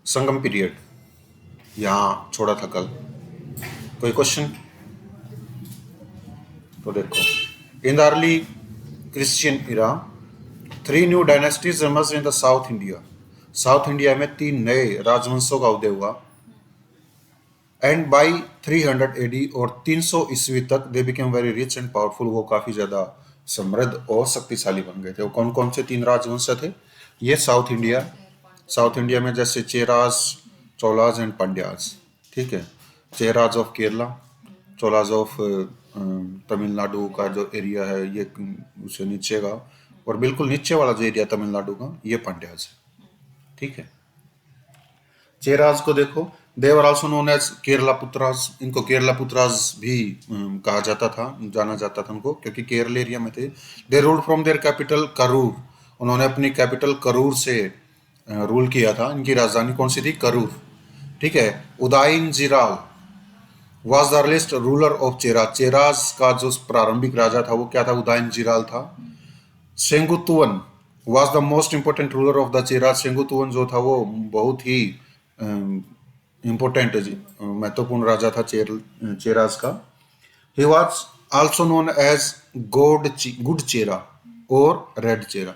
संगम period यहाँ छोड़ा था कल। कोई क्वेश्चन? तो देखो, in the early Christian era 3 new dynasties emerged in the South India. South India में 3 नए राजवंशों का उदय हुआ। एंड बाई 300 एडी और 300 ईस्वी तक they became very rich and powerful. वो काफी ज्यादा समृद्ध और शक्तिशाली बन गए थे। वो कौन कौन से 3 राजवंश थे? ये साउथ इंडिया में जैसे चेरास, चोलाज एंड पांड्याज। ठीक है, चेराज ऑफ केरला, चोलाज ऑफ तमिलनाडु का जो एरिया है ये उसे नीचे का, और बिल्कुल नीचे वाला जो एरिया तमिलनाडु का ये पांड्याज है। ठीक है, चेराज को देखो, देवर also known as Kerala putras. इनको केरला पुत्राज भी कहा जाता था, जाना जाता था उनको, क्योंकि केरल एरिया में थे। दे ruled from their capital Karur. उन्होंने अपनी कैपिटल करूर से रूल किया था। इनकी राजधानी कौन सी थी? करूर। ठीक है, Udiyan Jeral was the earliest ruler of Cheras. Cheras का जो प्रारंभिक राजा था वो क्या था? उदाइन जिराल था। Senguttuvan was the most important ruler of the Cheras. Senguttuvan जो था वो बहुत ही इम्पोर्टेंट महत्वपूर्ण राजा था चेराज का। He was also known as good Chera और रेड चेरा।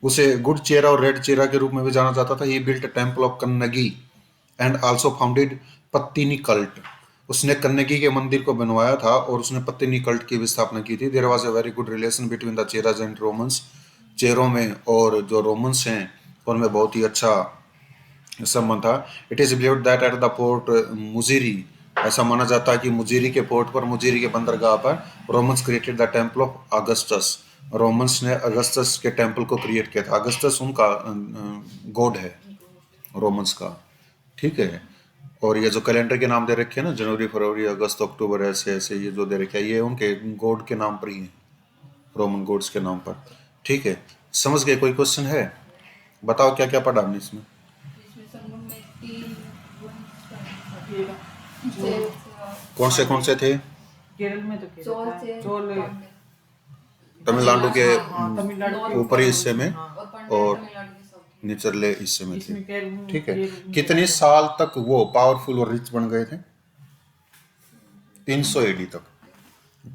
उसे गुड चेरा और रेड चेरा के रूप में भी जाना जाता था। He built temple of Kannagi and also founded Pattini cult. उसने कन्नगी के मंदिर को बनवाया था और उसने पत्तिनी कल्ट की भी स्थापना की थी। There was a very good relation between the Cheras and Romans. चेरों में और जो रोमन्स हैं उनमें बहुत ही अच्छा संबंध था। It is believed that at the port Muziri, ऐसा माना जाता है कि मुजीरी के पोर्ट पर, मुजीरी के बंदरगाह पर Romans created the temple of Augustus. Romans ने अगस्टस के टेम्पल को क्रिएट किया था। अगस्टस उनका गॉड है रोमन्स का। ठीक है, और ये जो कैलेंडर के नाम दे रखे हैं ना, जनवरी, फरवरी, अगस्त, अक्टूबर, ऐसे ऐसे ये जो दे रखे हैं, ये उनके गॉड के नाम पर ही है, रोमन गॉड्स के नाम पर। ठीक है, समझ गए? कोई क्वेश्चन है? बताओ क्या क्या पढ़ा हमने इसमें। कौन से थे? केरल में तो चोल तमिलनाडु के तमिलनाडु ऊपरी हिस्से में और निचले हिस्से में थे। ठीक है, कितने साल तक वो पावरफुल और रिच बन गए थे? 300 एडी तक।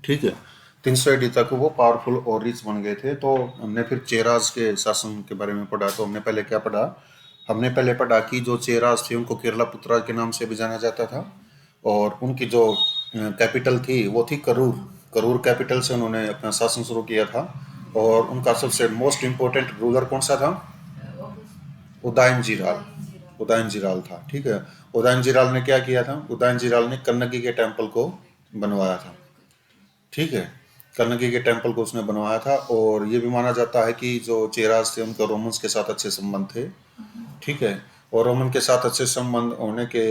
ठीक है, 300 एडी तक वो पावरफुल और रिच बन गए थे। तो हमने फिर चेराज के शासन के बारे में पढ़ा। तो हमने पहले क्या पढ़ा? हमने पहले पढ़ा कि जो चेराज थे उनको केरला पुत्राज के नाम से भी जाना जाता था, और उनकी जो कैपिटल थी वो थी करूर। करूर कैपिटल से उन्होंने अपना शासन शुरू किया था। और उनका सबसे मोस्ट इम्पोर्टेंट रूलर कौन सा था? उदयन जिराल। उदयन जिराल था। ठीक है, उदयन जिराल ने क्या किया था? उदयन जिराल ने कन्नगी के टेम्पल को बनवाया था। ठीक है, कन्नगी के टेम्पल को उसने बनवाया था। और ये भी माना जाता है कि जो चेराज थे उनके रोमन्स के साथ अच्छे संबंध थे। ठीक है, और रोमन के साथ अच्छे संबंध होने के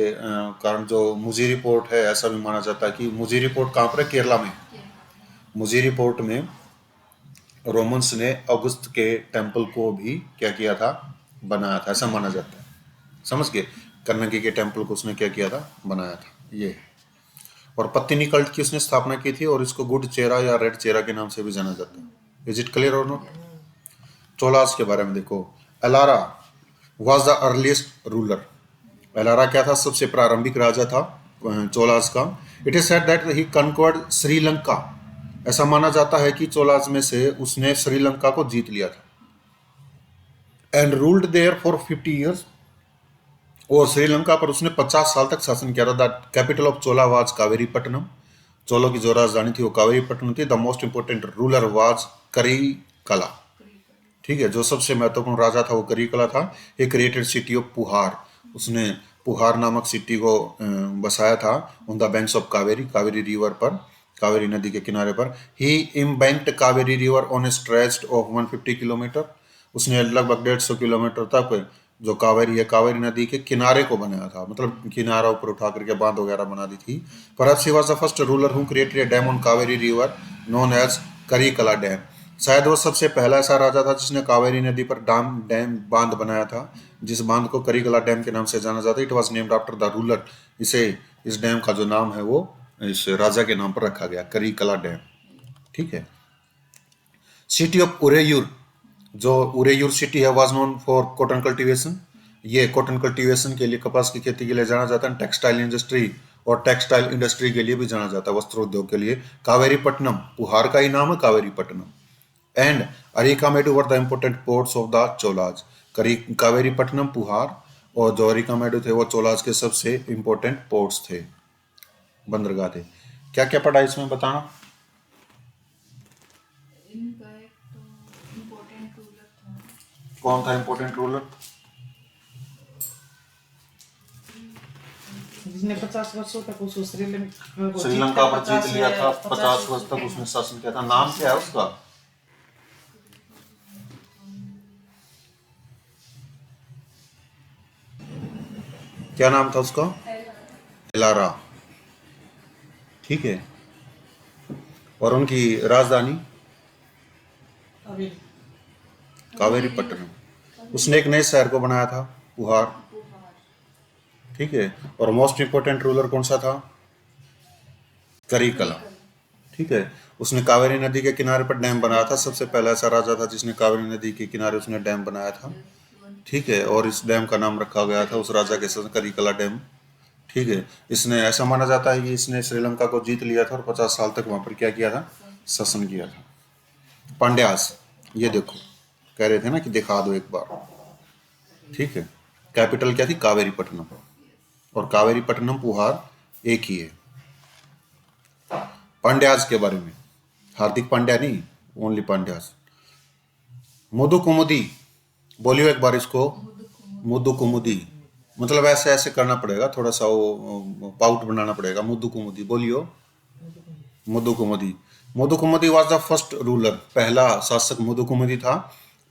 कारण जो मुजीरी पोर्ट है, ऐसा भी माना जाता है कि मुजीरी पोर्ट कहाँ पर है? केरला में। मुजीरी पोर्ट में रोमन्स ने अगस्त के टेम्पल को भी क्या किया था? बनाया था, ऐसा माना जाता है। समझ गए? कन्नगी के टेम्पल को उसने क्या किया था? बनाया था। ये, और पत्तिनी कल्ट की उसने स्थापना की थी, और इसको गुड चेरा या रेड चेरा के नाम से भी जाना जाता है। इज इट क्लियर और नॉट? चोलास के बारे में देखो, Elara was the earliest ruler. Elara क्या था? सबसे प्रारंभिक राजा था चोलास का। It is said that he conquered Sri Lanka. ऐसा माना जाता है कि चोलास में से उसने श्रीलंका को जीत लिया था। And ruled there for 50 years. और श्रीलंका पर उसने 50 साल तक शासन किया था। The capital of Chola was Kaveripattinam. चोलों की जो राजधानी थी वो कावेरीपट्टनम थी। The most important ruler was Karikala. ठीक है, जो सबसे महत्वपूर्ण राजा था वो करीकला था। ये क्रिएटेड सिटी ऑफ पुहार। उसने पुहार नामक सिटी को बसाया था on the banks of Kaveri, Kaveri river पर, कावेरी नदी के किनारे पर। He embanked Kaveri river on a stretch of 150 kilometre. उसने लगभग 150 किलोमीटर तक जो कावेरी है, कावेरी नदी के किनारे को बनाया था, मतलब किनारा ऊपर उठा करके बांध वगैरह बना दी थी। Perhaps he was the first ruler who created a dam on Kaveri river known as Karikala dam. शायद वो सबसे पहला ऐसा राजा था जिसने कावेरी नदी पर डैम बांध बनाया था, जिस बांध को करीकला डैम के नाम से जाना जाता है। It was named after the ruler. इस डैम का जो नाम है वो इस राजा के नाम पर रखा गया, करीकला डैम। ठीक है, सिटी ऑफ उरेयूर, जो उरेयूर सिटी है, was known for cotton cultivation. ये कॉटन कल्टीवेशन के लिए, कपास की खेती के लिए जाना जाता है। टेक्सटाइल इंडस्ट्री और टेक्सटाइल इंडस्ट्री के लिए भी जाना जाता है, वस्त्र उद्योग के लिए। कावेरीपट्टनम, पुहार का ही नाम है Kaveripattinam. And Arikamedu were the important ports of the Cholas. Kaveripattinam, Puhar और जो अरिकामेडु थे वो चोलाज के सबसे इम्पोर्टेंट पोर्ट्स थे, बंदरगाह थे। क्या क्या पढ़ा इसमें बताना। इनका एक तो इम्पोर्टेंट रूलर था। कौन था इम्पोर्टेंट रूलर? जिसने 50 वर्षों तक उसको श्रीलंका को श्रीलंका पर जीत लिया था, 50 50 वर्ष तक उसने शासन किया था। नाम क्या है उसका? क्या नाम था उसका? एलारा। ठीक है। और उनकी राजधानी अभी कावेरीपट्टनम। उसने एक नए शहर को बनाया था, पुहार। ठीक है। और मोस्ट इंपोर्टेंट रूलर कौन सा था? करिकला। ठीक है। उसने कावेरी नदी के किनारे पर डैम बनाया था, सबसे पहला ऐसा राजा था जिसने कावेरी नदी के किनारे उसने डैम बनाया था। ठीक है। और इस डैम का नाम रखा गया था उस राजा के साथ, करिकला डैम। ठीक है। इसने, ऐसा माना जाता है कि इसने श्रीलंका को जीत लिया था और 50 साल तक वहां पर क्या किया था? शासन किया था। पांड्यास, ये देखो, कह रहे थे ना कि दिखा दो एक बार। ठीक है। कैपिटल क्या थी? कावेरीपट्टनम। और कावेरीपट्टनम, पुहार एक ही है। पांड्यास के बारे में, हार्दिक पांड्या नहीं, ओनली पांड्यास। मुदुकुमुदी, बोलियो एक बार इसको। मुदुकुमुदी मतलब ऐसे ऐसे करना पड़ेगा, थोड़ा सा वो पाउट बनाना पड़ेगा। मुदुकुमुदी बोलियो। मुदुकुमुदी। मुदुकुमुदी वाज द फर्स्ट रूलर, पहला शासक मुदुकुमुदी था।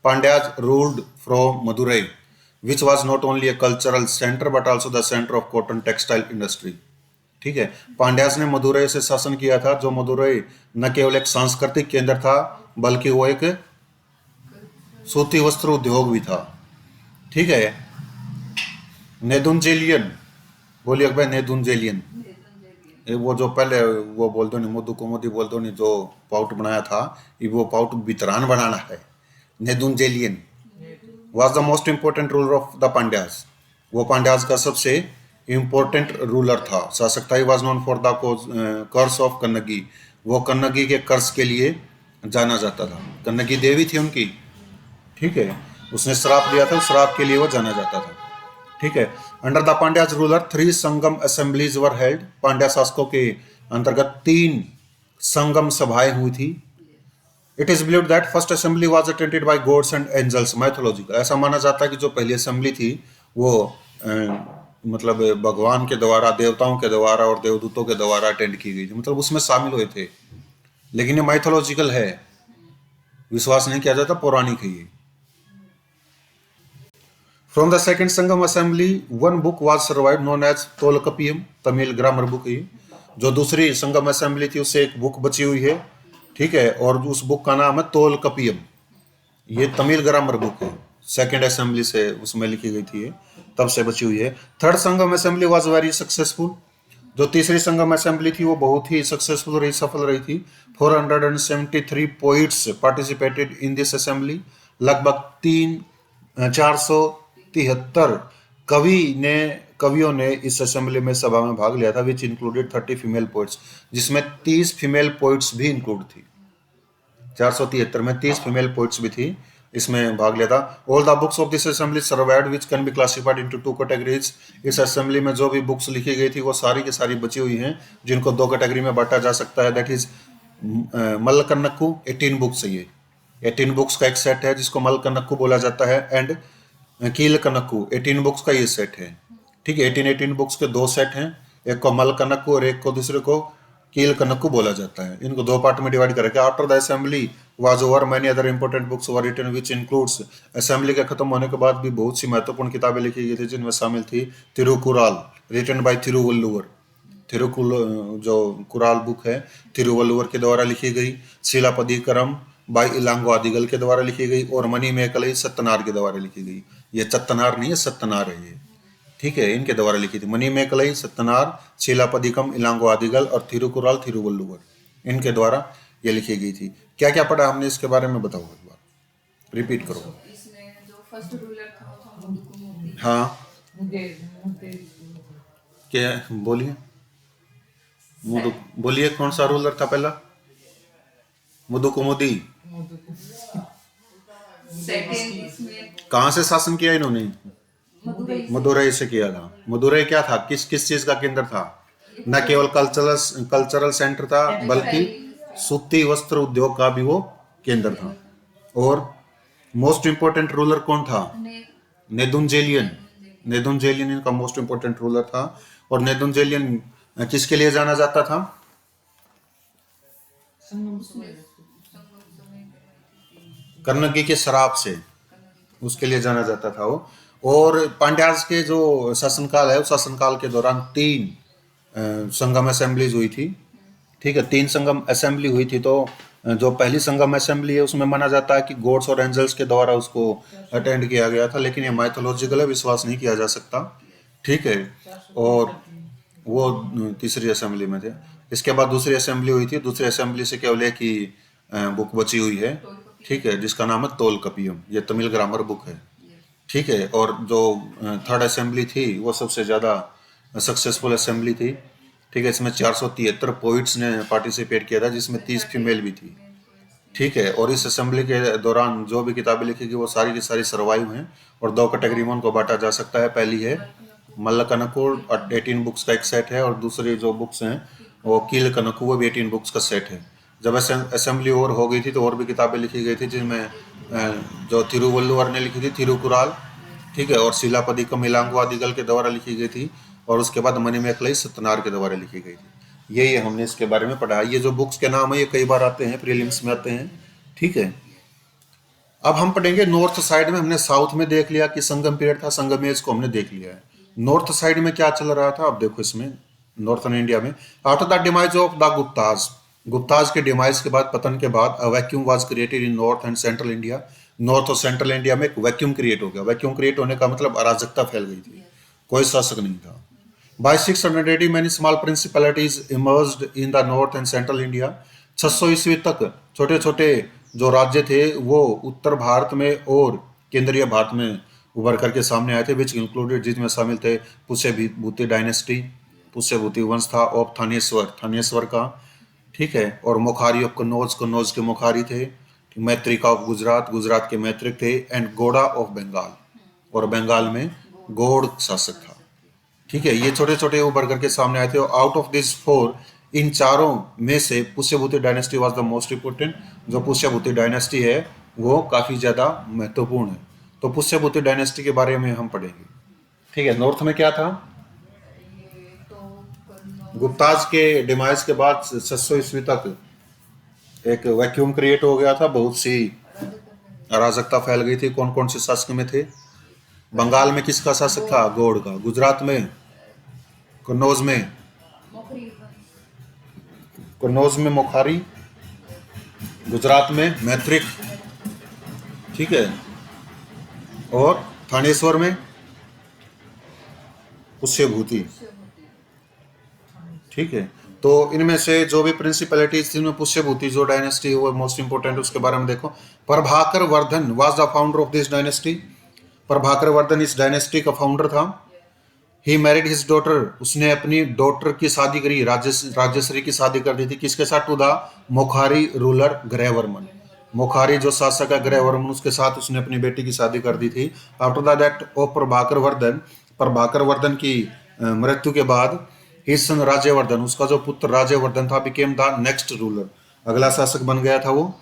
Pandyas ruled from Madurai, which was not only a cultural centre but also the centre of cotton textile industry. ठीक है। पांड्यास ने मदुरई से शासन किया था, जो मदुरई न केवल एक सांस्कृतिक केंद्र था बल्कि वो एक सूती वस्त्र उद्योग भी था। ठीक है। नेदुंजेलियन, बोलिए भाई, नेदुंजेलियन। वो जो पहले वो बोल दो नहीं, मुद्दू कुमुदी बोल दो नहीं, जो पाउट बनाया था, ये वो पाउट वितरान बनाना है। Nedunjeliyan was the most important ruler of the Pandyas. वो पांड्यास का सबसे इंपॉर्टेंट रूलर था, शासक था। He was known for the curse of Kannagi. वो कन्नगी के कर्स के लिए जाना जाता था। कन्नगी देवी थी उनकी। ठीक है। उसने श्राप दिया था, श्राप के लिए वो जाना जाता था। ठीक है। Under the Pandyas ruler 3 Sangam assemblies were held. Pandya शासकों के अंतर्गत 3 संगम सभाएं हुई थी। It is believed that first assembly was attended by gods and angels mythological. ऐसा माना जाता है कि जो पहली असेंबली थी वो मतलब भगवान के द्वारा, देवताओं के द्वारा और देवदूतों के द्वारा अटेंड की गई थी, मतलब उसमें शामिल हुए थे। लेकिन ये माइथोलॉजिकल है, विश्वास नहीं किया जाता, पौराणिक है ये। From the second Sangam assembly, one book was survived known as Tolkappiyam, Tamil grammar book है। जो दूसरी संगम असेंबली थी उससे एक बुक बची हुई है। ठीक है। और उस बुक का नाम है तोलकपियम। ये तमिल ग्रामर बुक है, सेकेंड असेंबली से उसमें लिखी गई थी, ये तब से बची हुई है। Third Sangam assembly was very successful. जो तीसरी संगम असेंबली थी वो बहुत ही सक्सेसफुल रही, सफल रही थी। 473 poets participated in this assembly. लगभग 473 कवियों ने इस असेंबली में, सभा में भाग लिया था। विच इंक्लूडेड 30 फीमेल पोइट्स, जिसमें 30 फीमेल पोइट्स भी इंक्लूड थी। 473 में 30 फीमेल पोइट्स भी थी, इसमें भाग लिया था। All the books of this assembly survived which can be classified into 2 categories. इस असेंबली में जो भी बुक्स लिखी गई थी वो सारी की सारी बची हुई हैं, जिनको 2 कैटेगरी में बांटा जा सकता है। दैट इज मल्लकन्नक्कू, 18 बुक्स है ये। 18 बुक्स का एक सेट है जिसको मल्लकन्नक्कू बोला जाता है। एंड कीलकन्नक्कू, 18 बुक्स का ये सेट है। ठीक है। 18 बुक्स के 2 सेट हैं, एक को मल्लकन्नक्कू और एक को दूसरे को कीलकन्नक्कू बोला जाता है। इनको 2 पार्ट में डिवाइड करके after the assembly was over many other important books were written which includes. Assembly के खत्म होने के बाद भी बहुत सी महत्वपूर्ण किताबें लिखी गई थी, जिनमें शामिल थी तिरुकुराल, रिटन बाय थिरुवल्लुवर। जो कुराल बुक है तिरुवल्लुवर के द्वारा लिखी गई। शिलापदिकरम बाय इलांगो आदिगल के द्वारा लिखी गई। और मणिमेकलई सत्तनार के द्वारा लिखी गई। ये चत्तनार नहीं है, सत्तनार है ये। ठीक है। इनके द्वारा लिखी थी। मणिमेकलई, सत्तनार, शिलापदिकम, इलांगो आदिगल और थिरुकुराल थिरुवल्लुवर, इनके द्वारा ये लिखी गई थी। क्या क्या पढ़ा हमने इसके बारे में बताओ एक बार, रिपीट करो। इसमें जो फर्स्ट रूलर था वो था मुदुकुमुदी। हाँ, मुद्दे मुद्दे क्या बोलिए, मुदु बोलिए कौन सा रूलर था पहला? मुदुकुमुदी। सेकंड इसमें कहाँ से शासन किया इन्होंने? मदुरई से मदुरई से किया था। मदुरई क्या था, किस किस चीज का केंद्र था? न केवल कल्चरल कल्चरल सेंटर था, बल्कि सूती वस्त्र उद्योग का भी वो केंद्र था। और मोस्ट इंपोर्टेंट रूलर कौन था? ने नेदुनजेलियन। नेदुनजेलियन इनका मोस्ट इंपोर्टेंट रूलर था। और नेदुनजेलियन किसके लिए जाना जाता था? संगम उसमें समय संगम समय कर्णगी के शराब से उसके लिए जाना जाता था वो। और पांड्याज के जो शासनकाल है, उस शासनकाल के दौरान 3 संगम असेंबलीज हुई थी। ठीक है, 3 संगम असेंबली हुई थी। तो जो पहली संगम असेंबली है उसमें माना जाता है कि गॉड्स और एंजल्स के द्वारा उसको अटेंड किया गया था, लेकिन ये माइथोलॉजिकल है, विश्वास नहीं किया जा सकता। ठीक है। और वो तीसरी असेंबली में थे। इसके बाद दूसरी असेंबली हुई थी। दूसरी असेंबली से केवल एक ही बुक बची हुई है, ठीक है, जिसका नाम है तोलकपियम। ये तमिल ग्रामर बुक है। ठीक है। और जो थर्ड असेंबली थी वो सबसे ज़्यादा सक्सेसफुल असेंबली थी। ठीक है, इसमें 473 पोइट्स ने पार्टिसिपेट किया था, जिसमें 30 फीमेल भी थी। ठीक है। और इस असेंबली के दौरान जो भी किताबें लिखी गई वो सारी की सारी सर्वाइव हैं। और 2 कैटेगरी में उनको बांटा जा सकता है। पहली है मल्लकनकु, 18 बुक्स का एक सेट है। और दूसरी जो बुक्स हैं वो कील कनकु, वो भी 18 बुक्स का सेट है। जब असेंबली और हो गई थी तो और भी किताबें लिखी गई थी, जिनमें जो थिरुवल्लुवर ने लिखी थी थिरुकुराल, ठीक है, और शिलापति कमिलांगु आदिगल के द्वारा लिखी गई थी। और उसके बाद मणिमेखलाई सत्यनार के द्वारा लिखी गई थी। ये हमने इसके बारे में पढ़ा। ये जो बुक्स के नाम है ये कई बार आते हैं, प्रीलिम्स में आते हैं। ठीक है। अब हम पढ़ेंगे नॉर्थ साइड में। हमने साउथ में देख लिया कि संगम पीरियड था, संगम एज को हमने देख लिया है। नॉर्थ साइड में क्या चल रहा था अब देखो इसमें। नॉर्थन इंडिया में after the demise of the Gupta's, Gupta's के डिमाइज के बाद, पतन के बाद, a vacuum was created in north and central India. North और सेंट्रल इंडिया में एक वैक्यूम क्रिएट हो गया। वैक्यूम क्रिएट होने का मतलब अराजकता फैल गई थी, कोई शासक नहीं था। By 600 AD, many small principalities emerged in the north and central India. 600 ईस्वी तक छोटे छोटे जो राज्य थे वो उत्तर भारत में और केंद्रीय भारत में उभर करके सामने आए थे, विच इंक्लूडेड, जिसमें शामिल थे पुष्यभूति डायनेस्टी, पुष्यभूति वंश था ऑफ थानेश्वर, थानेश्वर का। ठीक है। और मुखारी ऑफ कन्नौज, कन्नौज के मुखारी थे। मैत्रिका ऑफ गुजरात, गुजरात के मैत्रिक थे। एंड गोड़ा ऑफ बंगाल, और बंगाल में गौड़ शासक था। ठीक है। ये छोटे छोटे उभर करके सामने आए थे। आउट ऑफ दिस 4, इन चारों में से Pushyabhuti dynasty was the most important. जो पुष्यभूति डायनेस्टी है वो काफी ज्यादा महत्वपूर्ण है। तो पुष्यभूति डायनेस्टी के बारे में हम पढ़ेंगे। ठीक है। नॉर्थ में क्या था? ये तो कन्नौज गुप्ताज के डिमाइस के बाद 600 ईस्वी तक एक वैक्यूम क्रिएट हो गया था। बहुत सी अराजकता फैल गई थी। कौन कौन से शासक में थे? बंगाल में किसका शासक था? गौड़ का। गुजरात में, कन्नौज में, मोखरी कन्नौज में मुखारी, गुजरात में मैत्रिक, ठीक है, और थानेश्वर में पुष्यभूति। ठीक है। तो इनमें से जो भी प्रिंसिपलिटीज थी उनमें पुष्यभूति जो डायनेस्टी वो मोस्ट इंपोर्टेंट, उसके बारे में देखो। Prabhakar Vardhan was the founder of this dynasty. Prabhakar Vardhan इस डायनेस्टी का फाउंडर था। ही मैरिड हिज डॉटर, उसने अपनी डॉटर की शादी करी, राजश्री की शादी कर दी थी। किसके साथ? To the Maukhari ruler Grahavarman. Maukhari जो शासक है ग्रहवर्मन, उसके साथ उसने अपनी बेटी की शादी कर दी थी। After the death of Prabhakar Vardhan, Prabhakar Vardhan की मृत्यु के बाद, हिज सन राज्यवर्धन, उसका जो पुत्र राज्यवर्धन था, बिकेम द नेक्स्ट रूलर, अगला शासक बन गया था वो।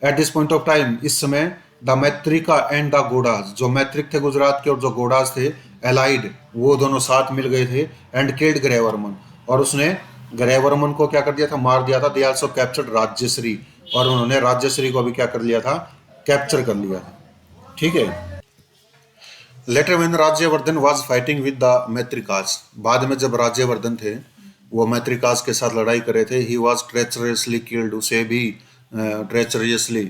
Eight this point of time, इस समय, द मैत्रिका एंड द गोडाज, जो मैत्रिक थे गुजरात के और जो गोडाज थे एलाइड, वो दोनों साथ मिल गए थे। एंड किल्ड ग्रहवर्मन, और उसने ग्रहवर्मन को क्या कर दिया था? मार दिया था। दे आल्सो कैप्चर्ड राज्यश्री, और उन्होंने राज्यश्री को भी क्या कर लिया था? कैप्चर कर लिया था। ठीक है। Later when Rajyavardhana was fighting with the Maitrakas, बाद में जब राज्यवर्धन थे वो मैत्रिकास के साथ लड़ाई कर रहे थे, ही वाज ट्रेचरसली किल्ड, उसे भी ट्रेचरियसली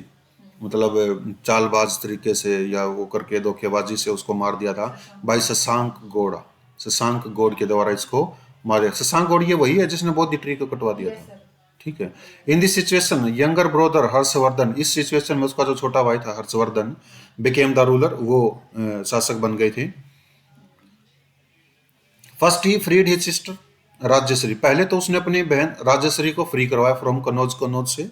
मतलब चालबाज तरीके से या वो करके धोखेबाजी से उसको मार दिया था। बाई शशांक गौड़, शशांक गौड़ के द्वारा इसको मार दिया। शशांक गौड़ ये वही है जिसने बौद्ध ट्री को कटवा दिया था। ठीक है। In this situation younger brother Harshvardhan, इस सिचुएशन में उसका जो छोटा भाई था हर्षवर्धन, बिकेम द रूलर, वो शासक बन गए थे। फर्स्ट ही फ्रीड हिज सिस्टर राजश्री, पहले तो उसने अपनी बहन राजश्री को फ्री करवाया फ्रॉम कन्नौज से।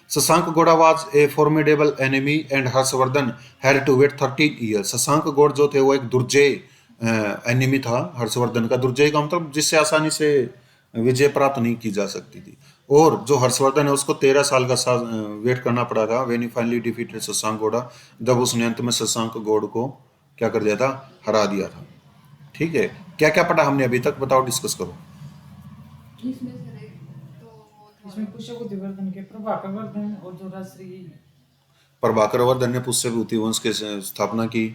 Shashank Gauda was a formidable enemy and Harshvardhan had to wait 13 years. Shashank Gaud जो थे वो एक दुर्जय एनिमी था हर्षवर्धन का। दुर्जय का मतलब जिससे आसानी से विजय प्राप्त नहीं की जा सकती थी। और जो हर्षवर्धन है उसको 13 साल का वेट करना पड़ा था when he finally defeated Shashank Gowda, जब उसने अंत में शशांक गौड़ को क्या कर दिया था, हरा दिया था। ठीक है, क्या क्या पढ़ा हमने अभी तक, बताओ, डिस्कस करो। इसमें सर एक तो वो था इसमें पुष्यभूति वर्धन के प्रभाकर वर्धन और जो राजश्री प्रभाकर वर्धन ने पुष्यभूति वंश की स्थापना की।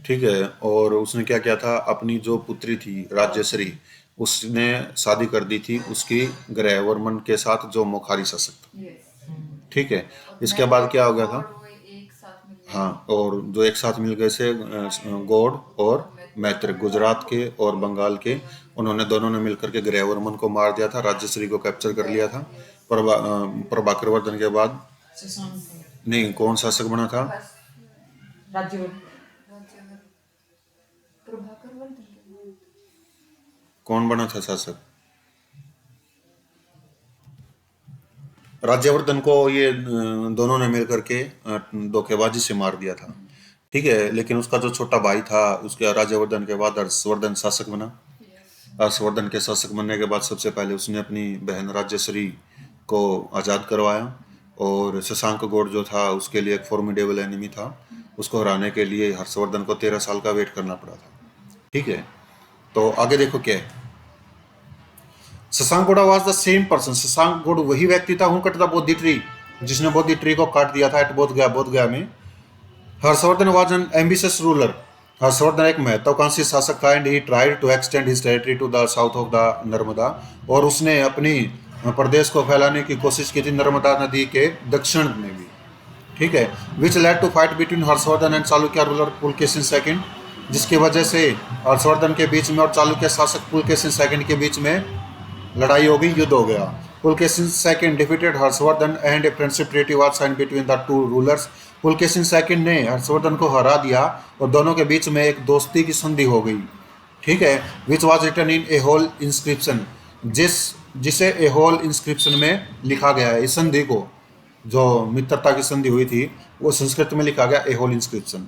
ठीक है, और उसने क्या किया था, अपनी जो पुत्री थी राजश्री, उसने शादी कर दी थी उसकी ग्रहवर्मन के साथ जो मोखारी शासक था। यस ठीक है, और इसके बाद क्या हो गया था, और वो एक साथ मिल गए हाँ, और जो एक साथ मिल गए थे गौड़ और मैत्र, गुजरात के और बंगाल के, उन्होंने दोनों ने मिलकर के ग्रहवर्मन को मार दिया था, राजश्री को कैप्चर कर लिया था। प्रभाकर वर्धन के बाद शशांक नहीं, कौन शासक बना था, फर्स्ट राज्यवर्धन राज्यवर प्रभाकर वर्धन के बाद कौन बना था शासक? राज्यवर्धन को ये दोनों ने मिलकर के धोखेबाजी से मार दिया था। ठीक है, लेकिन उसका जो छोटा भाई था, उसके राज्यवर्धन के बाद हर्षवर्धन शासक बना। यस हर्षवर्धन के शासक बनने के बाद सबसे पहले उसने अपनी बहन राजश्री को आज़ाद करवाया, और शशांक गौड़ जो था उसके लिए एक फॉर्मिडेबल एनिमी था, उसको हराने के लिए हर्षवर्धन को 13 साल का वेट करना पड़ा था। ठीक है, तो आगे देखो क्या है। Shashank Gauda was the same person, Shashank Gaud वही व्यक्ति था who cut the Bodhi tree, जिसने बोधि ट्री को काट दिया था एट बोधगया में। Harshavardhana was an ambitious ruler, Harshavardhana एक महत्वाकांक्षी शासक था, and he tried to extend his territory to the south of the Narmada, और उसने अपनी प्रदेश को फैलाने की कोशिश की थी नर्मदा नदी के दक्षिण में भी। ठीक है, which led to fight between Harshvardhan and Chalukya ruler Pulakeshin second, जिसकी वजह से हर्षवर्धन के बीच में और चालुक्य शासक पुलकेशिन सेकंड के बीच में लड़ाई हो गई, युद्ध हो गया। Pulakeshin second defeated Harshvardhan and a friendship treaty was signed between the two rulers. Pulakeshin second ने हर्षवर्धन को हरा दिया और दोनों के बीच में एक दोस्ती की संधि हो गई। ठीक है, which was written in A whole inscription, जिसे ए होल इंस्क्रिप्शन में लिखा गया है। इस संधि को, जो मित्रता की संधि हुई थी, वो संस्कृत में लिखा गया a whole inscription.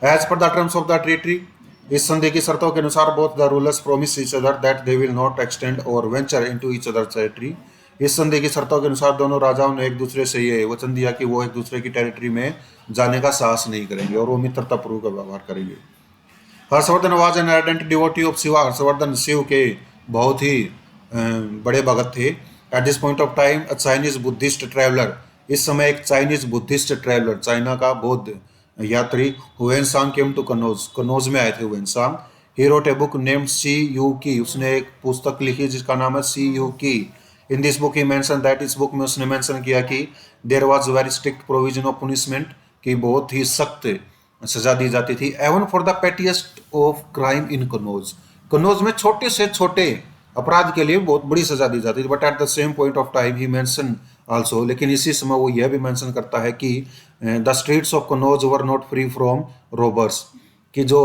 As per the terms of the treaty, इस संधि की शर्तों के अनुसार both the rulers promise each other that they will not extend और venture into each other territory. इस संधि की शर्तों के अनुसार दोनों राजाओं ने एक दूसरे से ये वचन दिया कि वो एक दूसरे की टेरिटरी में जाने का साहस नहीं करेंगे और वो मित्रता पूर्वक व्यवहार करेंगे। Harshvardhan was an ardent devotee of Shiva, Harshvardhan Shiv के बहुत ही बड़े भगत थे। At this point of time a Chinese Buddhist traveller, इस समय एक चाइनीज बुद्धिस्ट ट्रैवलर, चाइना का बौद्ध यात्री, Hiuen Tsang came to Kannauj, Kannauj में आए थे Hiuen Tsang. He wrote a book named Si you Ki, उसने एक पुस्तक लिखी जिसका नाम है सी यू की। In this book he mention that, इस बुक में उसने मेंशन किया कि there was very strict provision of punishment, कि बहुत ही सख्त सजा दी जाती थी, even for the pettiest of crime in Kannauj, Kannauj में छोटे से छोटे अपराध के लिए बहुत बड़ी सजा दी जाती थी। But at the same point of time he mention also, लेकिन इसी समय वो यह भी मेंशन करता है कि the streets of Kannauj were not free from robbers, कि जो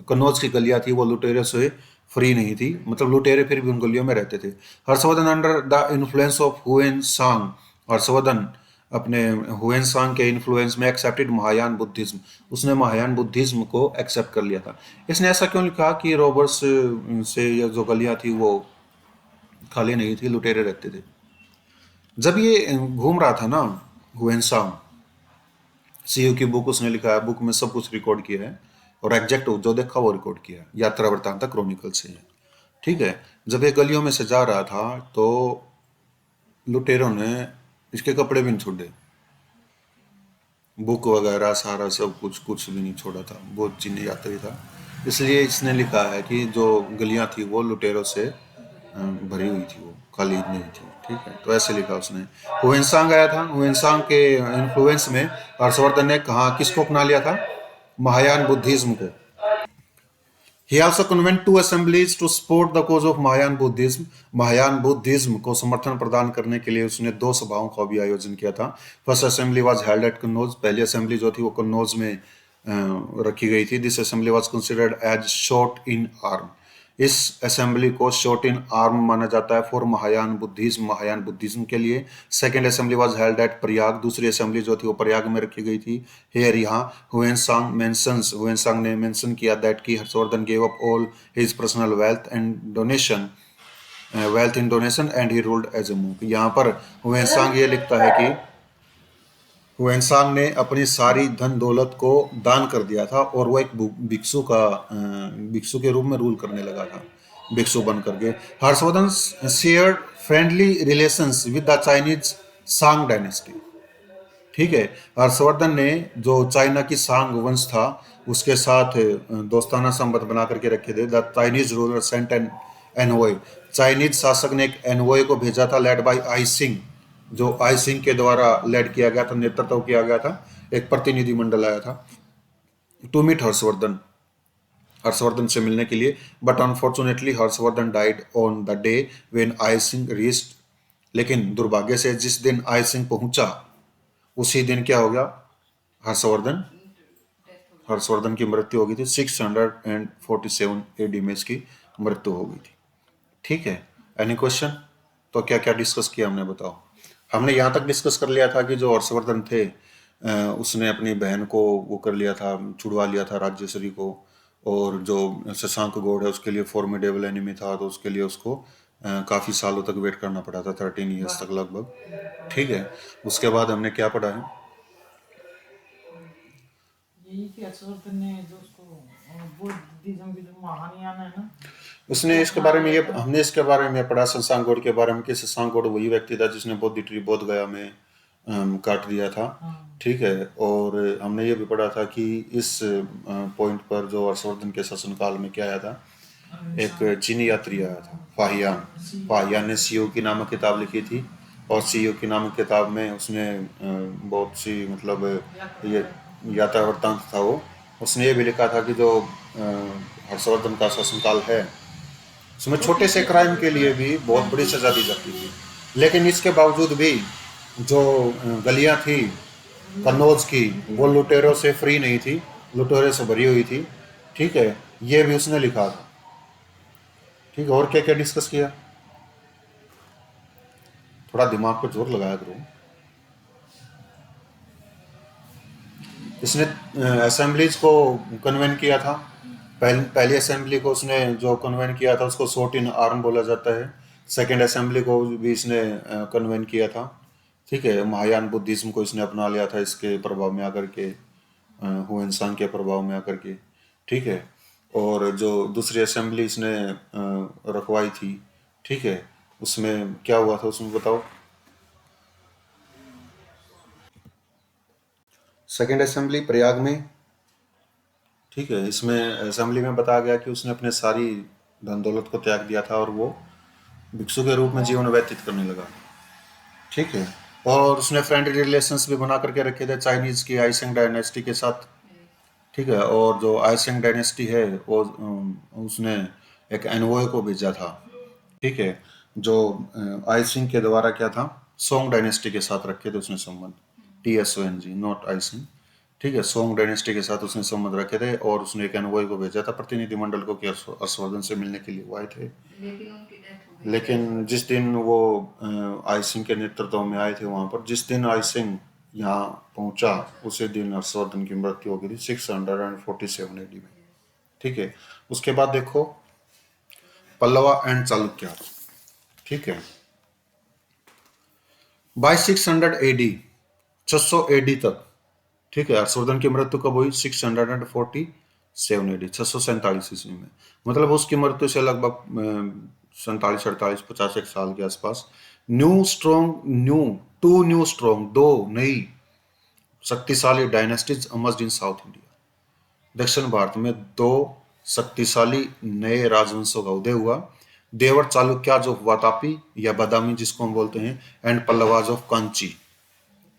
कन्नौज की गलियां थी वो लुटेरे से फ्री नहीं थी, मतलब लुटेरे फिर भी उन गलियों में रहते थे। Harshvardhan under the influence of Hiuen Tsang, Harshvardhan अपने हुएनसांग के इन्फ्लुएंस में एक्सेप्टेड महायान बुद्धिज्म, उसने महायान बुद्धिज्म को एक्सेप्ट कर लिया था। इसने ऐसा क्यों लिखा कि रॉबर्स से या जो गलियां थी वो खाली नहीं थी, लुटेरे रहते थे। जब ये घूम रहा था ना हुएनसांग, सीयू की बुक उसने लिखा है, बुक में सब कुछ रिकॉर्ड किया है और एग्जैक्ट जो देखा वो रिकॉर्ड किया है, यात्रा वृत्तांत क्रॉनिकल से है। ठीक है, जब ये गलियों में से जा रहा था तो लुटेरों ने इसके कपड़े भी नहीं छोड़े, बुक वगैरह सारा सब कुछ कुछ भी नहीं छोड़ा था, बहुत चिन्ह यात्री था। इसलिए इसने लिखा है कि जो गलियां थी वो लुटेरों से भरी हुई थी, वो खाली नहीं थी। ठीक है, तो ऐसे लिखा उसने। हुएनसांग आया था, हुएनसांग के इन्फ्लुएंस में हर्षवर्धन ने कहा किसको अपना लिया था, महायान बुद्धिज्म को। He also convened two assemblies to support the cause of Mahayan Buddhism. Mahayana Buddhism को समर्थन प्रदान करने के लिए उसने दो सभाओं का भी आयोजन किया था। First assembly was held eight Kannauj, पहली असेंबली जो थी वो कन्नौज में रखी गई थी। This assembly was considered as shot in arm, इस असेंबली को शॉट इन आर्म माना जाता है फॉर महायान बुद्धिज्म के लिए। Second assembly was held at Prayag, दूसरी असेंबली जो थी वो प्रयाग में रखी गई थी। हेयर यहाँ हुएनसांग ने मेंशन किया दैट कि Harshvardhan gave up all his personal wealth in donation and he ruled as a monk। यहाँ पर हुएनसांग ये लिखता है कि हुएनसांग ने अपनी सारी धन दौलत को दान कर दिया था और वो एक भिक्षु के रूप में रूल करने लगा था, भिक्षु बन करके। Harshvardhan shared friendly relations with the Chinese सांग डायनेस्टी। ठीक है, हर्षवर्धन ने जो चाइना की सांग वंश था उसके साथ दोस्ताना संबंध बना करके रखे थे। The Chinese ruler sent an envoy, Chinese शासक ने एक एनवॉय को भेजा था लेड बाय आई सिंह, जो आई सिंह के द्वारा लेड किया गया था, नेतृत्व किया गया था, एक प्रतिनिधि मंडल आया था टू मीट हर्षवर्धन से मिलने के लिए। But unfortunately Harshvardhan died on the day when I Singh reached, लेकिन दुर्भाग्य से जिस दिन आई सिंह पहुंचा उसी दिन क्या हो गया, हर्षवर्धन की मृत्यु हो गई थी। 647 एडी में इसकी मृत्यु हो गई थी। ठीक है, एनी क्वेश्चन? तो क्या क्या डिस्कस किया हमने, बताओ। हमने यहाँ तक डिस्कस कर लिया था कि जो हर्षवर्धन थे उसने अपनी बहन को वो कर लिया था, छुड़वा लिया था राजश्री को, और जो शशांक गौड़ है उसके लिए फॉर्मिडेबल एनिमी था, तो उसके लिए उसको काफ़ी सालों तक वेट करना पड़ा था, 13 ईयर्स तक लगभग। ठीक है, उसके बाद हमने क्या पढ़ा है? यही कि हर्षवर्धन ने जो उसको बुद्धिज्म की जो महायान है ना, उसने इसके बारे में ये हमने इसके बारे में पढ़ा शशांक गौड़ के बारे में कि शशांक गौड़ वही व्यक्ति था जिसने बोधि ट्री बोध गया में काट दिया था। ठीक है, और हमने ये भी पढ़ा था कि इस पॉइंट पर जो हर्षवर्धन के शासनकाल में क्या आया था, एक चीनी यात्री आया था, फाहियान ने सीयू की नामक किताब लिखी थी, और सीयू की नामक किताब में उसने बहुत सी मतलब ये यात्रा वृत्तांत था वो, उसने ये भी लिखा था कि जो हर्षवर्धन का शासनकाल है उसमें छोटे से क्राइम के लिए भी बहुत बड़ी सजा दी जाती थी, लेकिन इसके बावजूद भी जो गलियां थी कन्नौज की वो लुटेरों से फ्री नहीं थी, लुटेरों से भरी हुई थी। ठीक है, ये भी उसने लिखा था। ठीक है, और क्या क्या डिस्कस किया? थोड़ा दिमाग पे जोर लगाया करो। इसने असेंबलीज को कन्वेन किया था। पहली असेंबली को उसने जो कन्वेन किया था उसको शॉट इन आर्म बोला जाता है। सेकेंड असेंबली को भी इसने कन्वेन किया था। ठीक है, महायान बुद्धिज्म को इसने अपना लिया था इसके प्रभाव में आकर के, हुएनसांग के प्रभाव में आकर के। ठीक है, और जो दूसरी असेंबली इसने रखवाई थी, ठीक है, उसमें क्या हुआ था उसमें बताओ। सेकेंड असेंबली प्रयाग में। ठीक है, इसमें असेंबली में बताया गया कि उसने अपने सारी धन दौलत को त्याग दिया था और वो भिक्षु के रूप में जीवन व्यतीत करने लगा। ठीक है, और उसने फ्रेंडली रिलेशंस भी बना करके रखे थे चाइनीज की आइसिंग डायनेस्टी के साथ। ठीक है, और जो आइसिंग डायनेस्टी है वो उसने एक एनवॉय को भेजा था। ठीक है, जो आइसिंग के द्वारा क्या था, सोंग डायनेस्टी के साथ रखे थे उसने संबंध, TSONG नॉट आइसिंग। ठीक है, सोंग डायनेस्टी के साथ उसने संबंध रखे थे और उसने एक एनवॉय को भेजा था प्रतिनिधि मंडल को कि हर्षवर्धन से मिलने के लिए वो आए थे। लेकिन जिस दिन वो आइसिंग के नेतृत्व में आए थे वहां पर, जिस दिन आइसिंग यहाँ पहुंचा उसी दिन हर्षवर्धन की मृत्यु हो गई थी 647 AD में। ठीक है, उसके बाद देखो पल्लवा एंड चालुक्य। ठीक है, बाय 600 AD 600 AD तक। ठीक है, हर्षवर्धन की मृत्यु कब हुई? 647 AD 647 ईस्वी में, मतलब उसकी मृत्यु से लगभग 47 48 50 एक साल के आसपास न्यू स्ट्रॉन्ग दो नई शक्तिशाली डायनेस्टीज अमर्ज्ड इन साउथ इंडिया। दक्षिण भारत में दो शक्तिशाली नए राजवंशों का उदय हुआ। देवर चालुक्याज ऑफ वातापी या बादामी जिसको हम बोलते हैं, एंड पल्लवाज ऑफ कांची।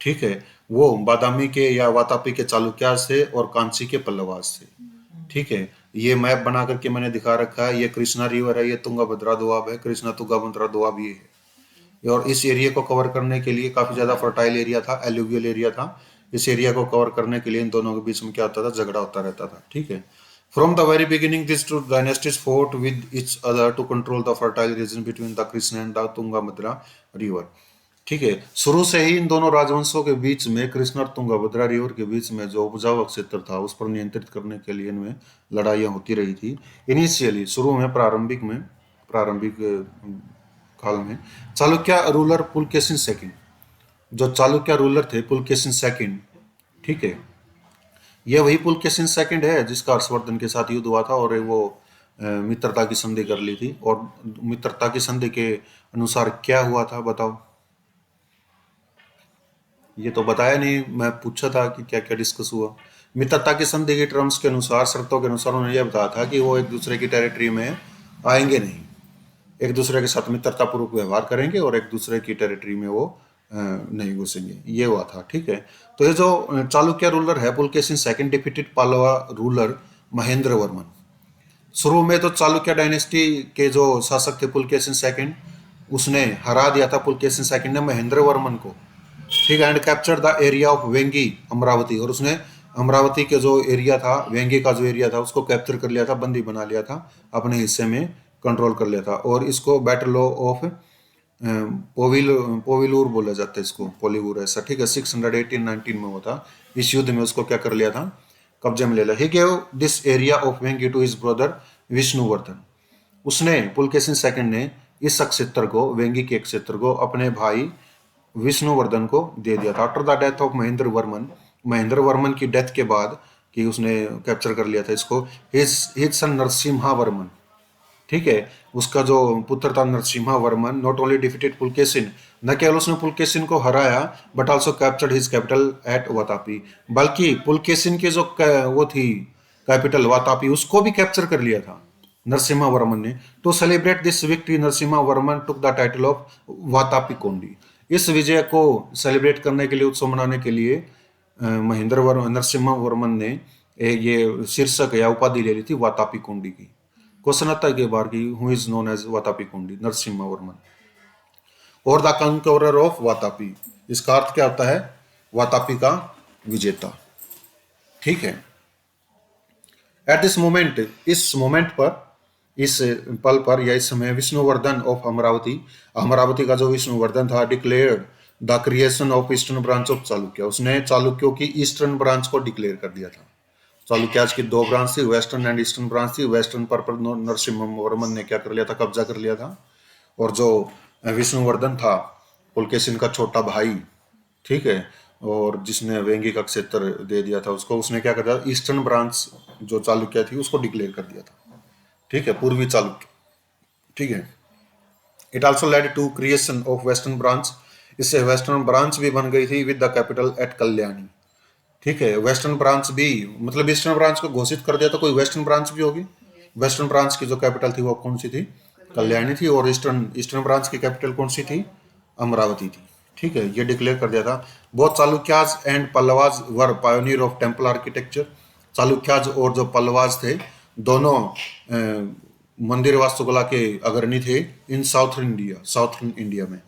ठीक है, वो बादामी के या वातापी के चालुक्याज थे और कांची के पल्लवाज थे। ठीक है, ये मैप बना करके मैंने दिखा रखा है, ये कृष्णा रिवर है, ये तुंगभद्रा दोआब है, कृष्णा तुंगभद्रा दोआब ये है। और इस एरिया को कवर करने के लिए काफी ज्यादा फर्टाइल एरिया था, एलुवियल एरिया था। इस एरिया को कवर करने के लिए इन दोनों के बीच में क्या होता था, झगड़ा होता रहता था। ठीक है, From the very beginning, these two dynasties fought with each other to control the fertile region between the Krishna and the Tungabhadra river. ठीक है, शुरू से ही इन दोनों राजवंशों के बीच में, कृष्ण और तुंगभद्रा रिवर के बीच में जो उपजाऊ क्षेत्र था उस पर नियंत्रित करने के लिए इनमें लड़ाइयाँ होती रही थी। इनिशियली, शुरू में, प्रारंभिक काल में, चालुक्य रूलर पुलकेशिन सेकंड, जो चालुक्य रूलर थे पुलकेशिन सेकंड, ठीक है, यह वही पुलकेशिन सेकंड है जिसका हर्षवर्धन के साथ युद्ध हुआ था और वो मित्रता की संधि कर ली थी। और मित्रता की संधि के अनुसार क्या हुआ था बताओ? ये तो बताया नहीं, मैं पूछा था कि क्या क्या डिस्कस हुआ। मित्रता की संधि के टर्म्स के अनुसार, शर्तों के अनुसार उन्होंने यह बताया था कि वो एक दूसरे की टेरिटरी में आएंगे नहीं, एक दूसरे के साथ मित्रतापूर्वक व्यवहार करेंगे और एक दूसरे की टेरिटरी में वो नहीं घुसेंगे, ये हुआ था। ठीक है, तो ये जो चालुक्य रूलर है Pulakeshin second defeated Pallava ruler Mahendra Varman. शुरू में तो चालुक्य डायनेस्टी के जो शासक थे पुलकेशिन सेकंड, उसने हरा दिया था पुलकेशिन सेकंड ने महेंद्र वर्मन को, ठीक है, and capture the area of Vengi Amravati, और उसने अमरावती के जो एरिया था, वेंगी का जो एरिया था, उसको कैप्चर कर लिया था, बंदी बना लिया था, अपने हिस्से में कंट्रोल कर लिया था। और इसको बैटल ऑफ पोविलूर बोला जाता है, इसको पोलिवूर ऐसा, ठीक है, 618-19 में हुआ था। इस युद्ध में उसको क्या कर लिया था, कब्जे में ले लिया। He gave this area of Vengi to his brother Vishnuvardhan. उसने, पुलकेशिन सेकंड ने इस क्षेत्र को, वेंगी के क्षेत्र को अपने भाई विष्णुवर्धन को दे दिया था। After the death of Mahendra Varman की डेथ के बाद, कि उसने कैप्चर कर लिया था इसको, हिज सन नरसिम्हा वर्मन, ठीक है, उसका जो पुत्र था Narasimha Varman, not only defeated Pulakeshin, न केवल उसने पुलकेशिन को हराया, but also captured his capital eight Vatapi, बल्कि पुलकेशिन की जो वो थी कैपिटल वातापी, उसको भी कैप्चर कर लिया था नरसिम्हा वर्मन ने। To celebrate this victory, Narasimha Varman took the title of Vatapi Kondi. इस विजय को सेलिब्रेट करने के लिए, उत्सव मनाने के लिए, नरसिम्हा वर्मन ने ये शीर्षक या उपाधि ले ली थी वातापी कोंडी की। क्वेश्चन आता है के बार की, who is known as Vatapi Kondi? Narasimha Varman और द कंकरर ऑफ वातापी। इसका अर्थ क्या होता है? वातापी का विजेता, ठीक है। एट दिस मोमेंट, इस मोमेंट पर, इस पल पर या इस समय, विष्णुवर्धन ऑफ अमरावती, अमरावती का जो विष्णुवर्धन था, declared the creation of eastern branch of Chalukya, उसने चालुक्यों की ईस्टर्न ब्रांच को डिक्लेयर कर दिया था। चालुक्याज की दो ब्रांच थी, वेस्टर्न एंड ईस्टर्न ब्रांच थी। वेस्टर्न पर नरसिम्हा वर्मन ने क्या कर लिया था, कब्जा कर लिया था। और जो विष्णुवर्धन था, पुलकेशिन का छोटा भाई, ठीक है, और जिसने वेंगी का क्षेत्र दे दिया था उसको, उसने क्या कर दिया, ईस्टर्न ब्रांच जो चालुक्य थी उसको डिक्लेयर कर दिया था, ठीक है, पूर्वी चालुक्य, ठीक है। It also led to creation of western branch, इससे वेस्टर्न ब्रांच भी बन गई थी with the capital at Kalyani, ठीक है। वेस्टर्न ब्रांच भी, मतलब ईस्टर्न ब्रांच को घोषित कर दिया तो कोई वेस्टर्न ब्रांच भी होगी। वेस्टर्न ब्रांच की जो कैपिटल थी वो कौन सी थी? कल्याणी थी। और ईस्टर्न ब्रांच की कैपिटल कौन सी थी? अमरावती थी, ठीक है, ये डिक्लेयर कर दिया था। Both Chalukyas and Pallavas were pioneer of temple architecture. Chalukyas और जो पल्लवाज थे, दोनों मंदिर वास्तुकला के अग्रणी थे इन साउथर्न इंडिया में।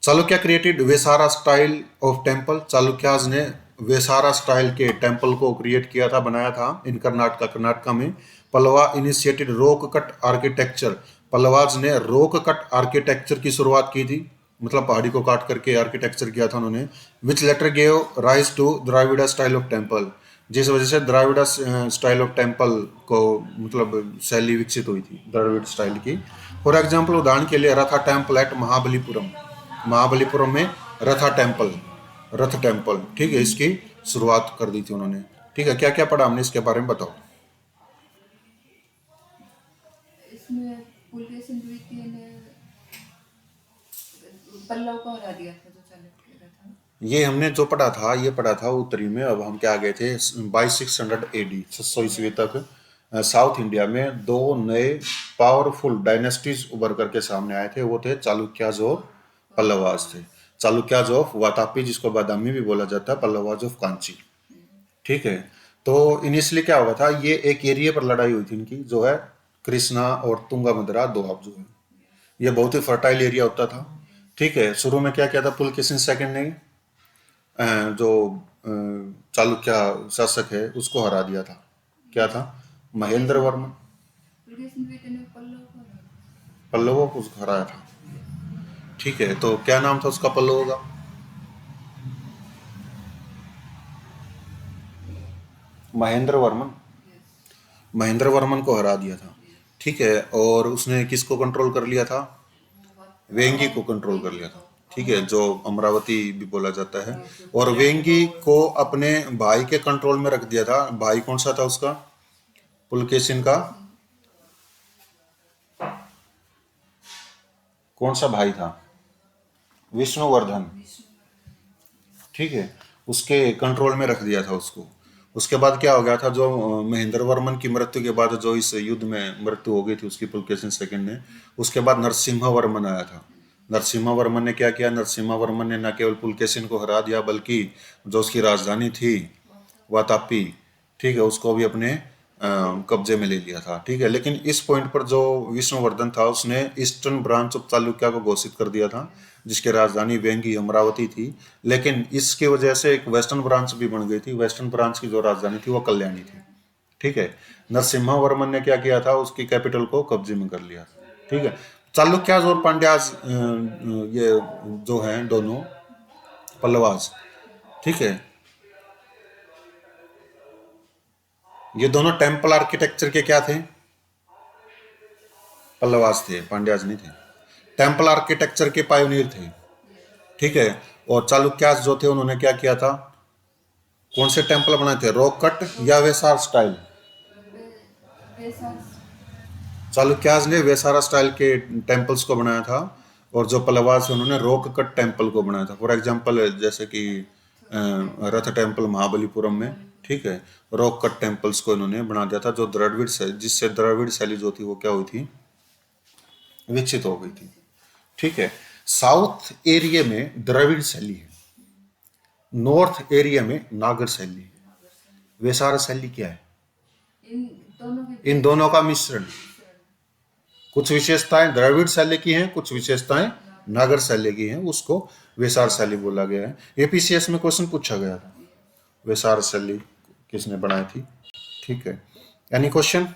Chalukya created Vesara style of temple. Chalukyas ने वेसारा स्टाइल के टेम्पल को क्रिएट किया था, बनाया था इन कर्नाटका में। Pallava initiated rock cut architecture. Pallavas ने रॉक कट आर्किटेक्चर की शुरुआत की थी, मतलब पहाड़ी को काट करके आर्किटेक्चर किया था उन्होंने। Which later gave rise to Dravida style of temple, जिस वजह से द्राविड़ा स्टाइल ऑफ टेम्पल को, मतलब शैली विकसित हुई थी द्रविड़ स्टाइल की। फॉर एग्जाम्पल, उदाहरण के लिए, रथा टेम्पल एट महाबलीपुरम में रथ टेम्पल, ठीक है, इसकी शुरुआत कर दी थी उन्होंने, ठीक है। क्या क्या पढ़ा हमने इसके बारे में बताओ। इसमें पुलकेशिन द्वितीय ने पल्लव को हरा दिया था, जो चालुक्य का था। ये हमने जो पढ़ा था, ये पढ़ा था उत्तरी में। अब हम क्या आ गए थे, बाई 600 AD, 600 ईस्वी तक साउथ इंडिया में दो नए पावरफुल डायनेस्टीज उभर करके सामने आए थे। वो थे चालुक्याज और पल्लवाज थे। चालुक्याज ऑफ वातापी, जिसको बादामी भी बोला जाता है, पल्लवाज ऑफ कांची, ठीक है। तो इनिशियली क्या हुआ था, ये एक एरिया पर लड़ाई हुई थी इनकी, जो है कृष्णा और तुंगाभद्रा दोआब, जो है ये बहुत ही फर्टाइल एरिया होता था, ठीक है। शुरू में क्या किया था पुलकेशिन सेकंड ने, जो चालुक्य शासक है उसको हरा दिया था, क्या था? महेंद्र वर्मन। पुलकेशिन द्वितीय ने पल्लव को हराया। पल्लवों को हराया था। ठीक है, तो क्या नाम था उसका पल्लवों का? महेंद्र वर्मन। यस। महेंद्र वर्मन को हरा दिया था। ठीक है, और उसने किसको कंट्रोल कर लिया था? वेंगी को कंट्रोल कर लिया था। ठीक है, जो अमरावती भी बोला जाता है। और वेंगी को अपने भाई के कंट्रोल में रख दिया था। भाई कौन सा था उसका? पुलकेशिन का कौन सा भाई था? विष्णुवर्धन। ठीक है, उसके कंट्रोल में रख दिया था उसको। उसके बाद क्या हो गया था, जो महेंद्र वर्मन की मृत्यु के बाद जो इस युद्ध में मृत्यु हो गई थी उसकी, पुलकेशिन सेकंड ने, उसके बाद नरसिम्हा वर्मन आया था। नरसिम्हा वर्मन ने क्या किया? नरसिम्हा वर्मन ने न केवल पुलकेशिन को हरा दिया, बल्कि जो उसकी राजधानी थी वातापी, ठीक है, उसको भी अपने कब्जे में ले लिया था। ठीक है, लेकिन इस पॉइंट पर जो विष्णुवर्धन था उसने ईस्टर्न ब्रांच ऑफ चालुक्य को घोषित कर दिया था, जिसकी राजधानी वेंगी अमरावती थी। लेकिन इसकी वजह से एक वेस्टर्न ब्रांच भी बन गई थी। वेस्टर्न ब्रांच की जो राजधानी थी वो कल्याणी थी। ठीक है, नरसिम्हा वर्मन ने क्या किया था? उसकी कैपिटल को कब्जे में कर लिया। ठीक है, चालुक्याज और पांड्याज ये जो हैं दोनों पल्लवाज, ठीक है, ये दोनों टेम्पल आर्किटेक्चर के क्या थे? पल्लवाज थे, पांड्याज नहीं थे। टेम्पल आर्किटेक्चर के पायोनियर थे। ठीक है, और चालुक्यास जो थे उन्होंने क्या किया था? कौन से टेम्पल बनाए थे? रॉक कट या वेसार स्टाइल? वेसार। चालुक्यास ने वेसारा स्टाइल के टेम्पल्स को बनाया था, और जो पल्लवास है उन्होंने रॉक कट टेम्पल को बनाया था। फॉर एग्जाम्पल जैसे कि रथ टेम्पल महाबलीपुरम में, ठीक है, रॉक कट टेम्पल्स को इन्होंने बना दिया था, जो द्रविड़ से, जिससे द्रविड़ शैली जो थी वो क्या हुई थी? विकसित हो गई थी। ठीक है, साउथ एरिया में द्रविड़ शैली है, नॉर्थ एरिया में नागर शैली है। वेसारा शैली क्या है? इन दोनों का मिश्रण। कुछ विशेषताएं द्रविड़ शैली की हैं, कुछ विशेषताएं नागर शैली की हैं, उसको वेसार शैली बोला गया है। एपीसीएस में क्वेश्चन पूछा गया था, वेसार शैली किसने बनाई थी? ठीक है, एनी क्वेश्चन?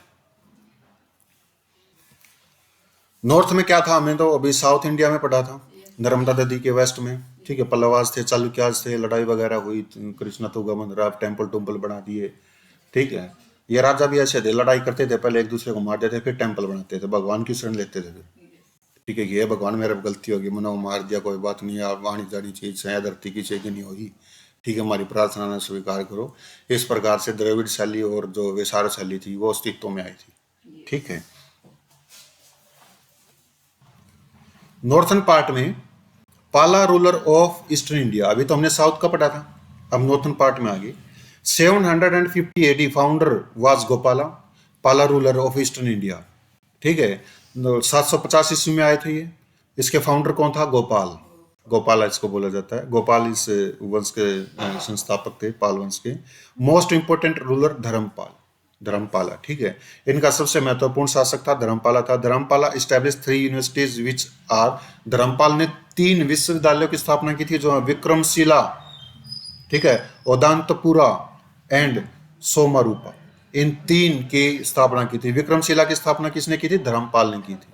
नॉर्थ में क्या था? हमें तो अभी साउथ इंडिया में पढ़ा था, नर्मदा नदी के वेस्ट में। ठीक है, पल्लवास थे, चालुक्यास थे, लड़ाई वगैरह हुई, कृष्णा तुंगमन राव टेम्पल टुम्पल बना दिए। ठीक है, ये राजा भी ऐसे थे, लड़ाई करते थे, पहले एक दूसरे को मार देते, फिर टेम्पल बनाते थे, भगवान की शरण लेते थे। ठीक है, ये भगवान मेरा गलती होगी, मनो मार दिया, कोई बात नहीं, आप वाणी जानी चीज है, धरती की चेगी नहीं होगी। ठीक है, हमारी प्रार्थना ने स्वीकार करो। इस प्रकार से द्रविड़ शैली और जो वेसार शैली थी वो अस्तित्व में आई थी। ठीक है, नॉर्थन पार्ट में पाला रूलर ऑफ ईस्टर्न इंडिया, अभी तो हमने साउथ का पढ़ा था, अब नॉर्थन पार्ट में आ गए। 750 एडी फाउंडर वाज गोपाला, पाला रूलर ऑफ ईस्टर्न इंडिया। ठीक है, 750 ईस्वी में आए थे ये। इसके फाउंडर कौन था? गोपाल। गोपाला इसको बोला जाता है। गोपाल इस वंश के संस्थापक थे, पाल वंश के। Most important ruler Dharmapal, Dharmapala. ठीक है, इनका सबसे महत्वपूर्ण शासक था धर्मपाला था। Dharmapala establish 3 universities which are, Dharmapal ने 3 विश्वविद्यालयों की स्थापना की थी, जो विक्रमशिला, ठीक है, ओदांतपुरा एंड सोमरूपा, इन 3 की स्थापना की थी। विक्रमशिला की स्थापना किसने की थी? धर्मपाल ने की थी।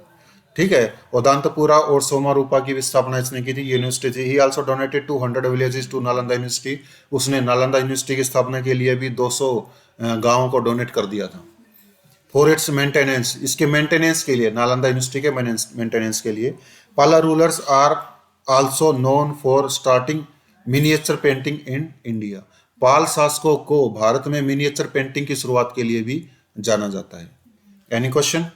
ठीक है, ओदांतपुरा और सोमारूपा की स्थापना इसने की थी, यूनिवर्सिटी थी। He also donated 200 villages to Nalanda university, उसने नालंदा यूनिवर्सिटी की स्थापना के लिए भी 200 गांवों को डोनेट कर दिया था। फॉर इट्स मेंटेनेंस, इसके मेंटेनेंस के लिए, नालंदा यूनिवर्सिटी के मेंटेनेंस के लिए। Pala rulers are also known for starting miniature painting in India, Pal शासकों को भारत में मिनिएचर पेंटिंग की शुरुआत के लिए भी जाना जाता है। Any question?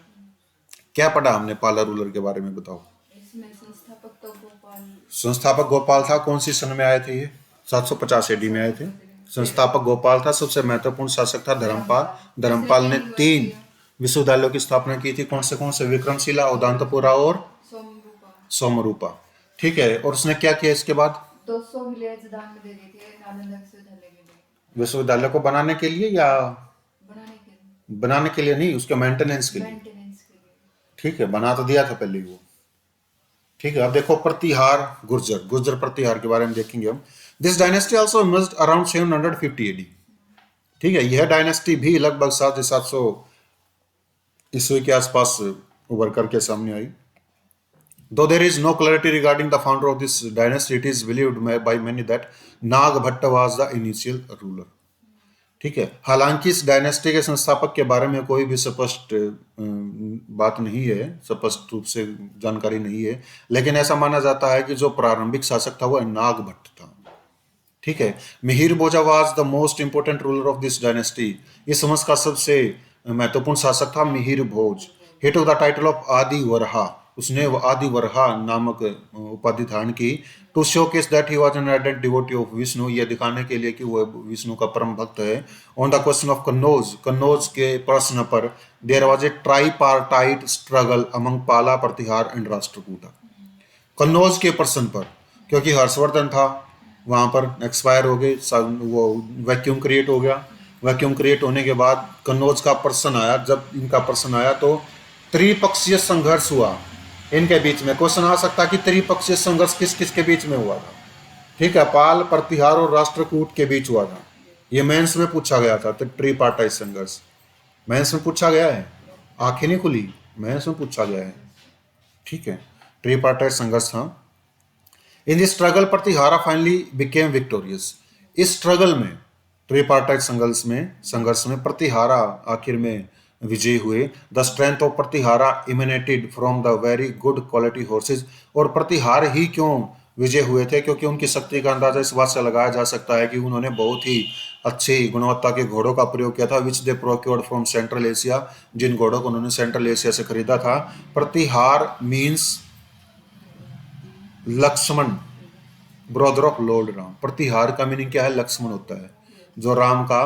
क्या पढ़ा हमने पाला रूलर के बारे में, बताओ? इसमें संस्थापक तो गोपाल, संस्थापक गोपाल था। कौन सी सन में आए थे ये? 750 एडी में आए थे। संस्थापक गोपाल था। सबसे महत्वपूर्ण शासक था धर्मपाल। धर्मपाल ने 3 विश्वविद्यालयों की स्थापना की थी। कौन से? विक्रमशिला, उदांतपुरा और सोमरूपा। ठीक है, और उसने क्या किया इसके बाद? 200 विलेज दान में दे दिए थे नालंदा विश्वविद्यालय के लिए। विश्वविद्यालय को बनाने के लिए या बनाने के लिए नहीं, उसके मेंटेनेंस के लिए। ठीक है, बना तो दिया था पहले वो। ठीक है, अब देखो प्रतिहार गुर्जर, गुर्जर प्रतिहार के बारे में देखेंगे हम। This dynasty also emerged around 750 AD. ठीक है, यह डायनेस्टी भी लगभग 700 ईस्वी के आसपास उभर करके सामने आई। Though there is no clarity regarding the founder of this dynasty, it is believed by many that Nagbhatta was the initial ruler. ठीक है, हालांकि इस डायनेस्टी के संस्थापक के बारे में कोई भी स्पष्ट बात नहीं है, स्पष्ट रूप से जानकारी नहीं है, लेकिन ऐसा माना जाता है कि जो प्रारंभिक शासक था वह नागभट्ट था। ठीक है, Mihir Bhoja was the most important ruler of this dynasty. इस वंश का सबसे महत्वपूर्ण शासक था Mihir Bhoj. He took the title of Adi Varaha, उसने आदि वरहा नामक उपाधि धारण की। To showcase that he was an ardent devotee of Vishnu, यह दिखाने के लिए कि वह विष्णु का परम भक्त है। On the question of Kannauj, Kannauj के प्रश्न पर there was a tripartite struggle among Pala, Pratihara and Rashtrakuta. Kannauj के प्रश्न पर, क्योंकि हर्षवर्धन था वहां पर एक्सपायर हो गए, वो वैक्यूम क्रिएट हो गया। वैक्यूम क्रिएट होने के बाद कन्नौज का प्रश्न आया। जब इनका प्रश्न आया तो त्रिपक्षीय संघर्ष हुआ इनके बीच में। क्वेश्चन आ सकता है कि त्रिपक्षीय संघर्ष किस किस के बीच में हुआ था। ठीक है, पाल, प्रतिहार और राष्ट्रकूट के बीच हुआ था। ये मेंस में पूछा गया था, तो ट्रिपार्टाइट संघर्ष मेंस में पूछा गया है। आंखें नहीं खुली, मेंस में पूछा गया है। ठीक है, ट्रिपार्टाइट संघर्ष था। In this struggle Pratihara finally became victorious. इस स्ट्रगल में, ट्रिपार्टाइट संघर्ष में प्रतिहारा आखिर में विजयी हुए। The strength of Pratihara emanated from the very good quality horses. और प्रतिहार ही क्यों विजय हुए थे? क्योंकि उनकी शक्ति का अंदाजा इस बात से लगाया जा सकता है कि उन्होंने बहुत ही अच्छी गुणवत्ता के घोड़ों का प्रयोग किया था, which they procured from central Asia, जिन घोड़ों को उन्होंने सेंट्रल एशिया से खरीदा था। Pratihara means Lakshmana, brother of lord Ram. Pratihara का मीनिंग क्या है? लक्ष्मण होता है, जो राम का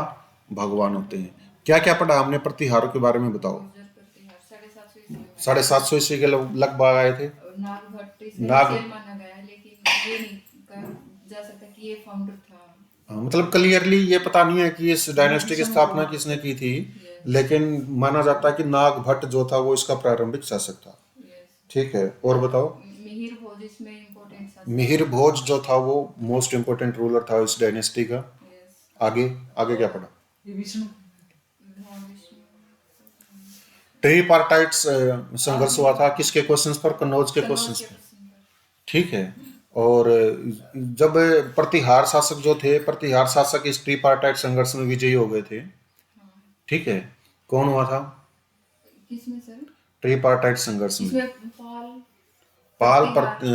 भगवान होते हैं। क्या क्या पढ़ा हमने प्रतिहारों के बारे में बताओ। 750 ईस्वी के लगभग आए थे। माना गया है, लेकिन ये नहीं कहा जा सकता कि ये फाउंडर था। मतलब क्लियरली ये पता नहीं है कि इस डायनेस्टी की स्थापना किसने की थी, लेकिन माना जाता है कि नागभट्ट जो था वो इसका प्रारंभिक शासक था। ठीक है, और बताओ। मिहिर भोज इसमें इम्पोर्टेंट था। मिहिर भोज जो था वो मोस्ट इम्पोर्टेंट रूलर था इस डायनेस्टी का। आगे आगे क्या पढ़ा? ये विष्णु ट्रिपार्टाइट संघर्ष हुआ था किसके क्वेश्चंस पर? कन्नौज के क्वेश्चंस पर। ठीक है, और जब प्रतिहार शासक जो थे, प्रतिहार शासक इस ट्रिपार्टाइट संघर्ष में विजयी हो गए थे। ठीक है, कौन हुआ था किसमें सर? ट्रिपार्टाइट संघर्ष में? इसमें पाल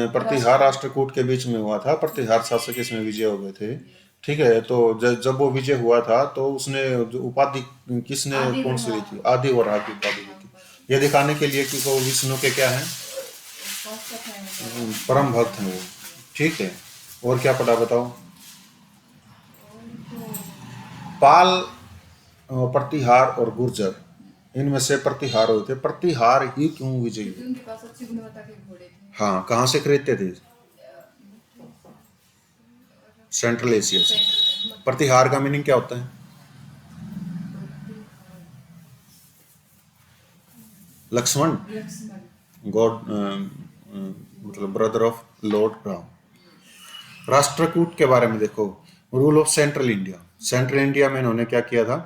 प्रतिहार राष्ट्रकूट के बीच में हुआ था। प्रतिहार शासक इसमें विजय हो गए थे। ठीक है, तो जब वो विजय हुआ था तो उसने जो उपाधि किसने कौन सी ली थी? आदि वरहा की उपाधि ली थी। ये दिखाने के लिए कि वो विष्णु के क्या है? परम भक्त हैं वो। ठीक है, और क्या पढ़ा बताओ। पाल, प्रतिहार और गुर्जर, इनमें से प्रतिहार होते। प्रतिहार ही क्यों विजयी हुए? उनके पास अच्छी गुणवत्ता के घोड़े थे। हाँ, कहाँ से खरीदते थे? सेंट्रल एशिया से। प्रतिहार का मीनिंग क्या होता है? लक्ष्मण, गॉड, मतलब brother of lord Ram. Rashtrakuta के बारे में देखो। Rule of central India. Central India में इन्होंने क्या किया था?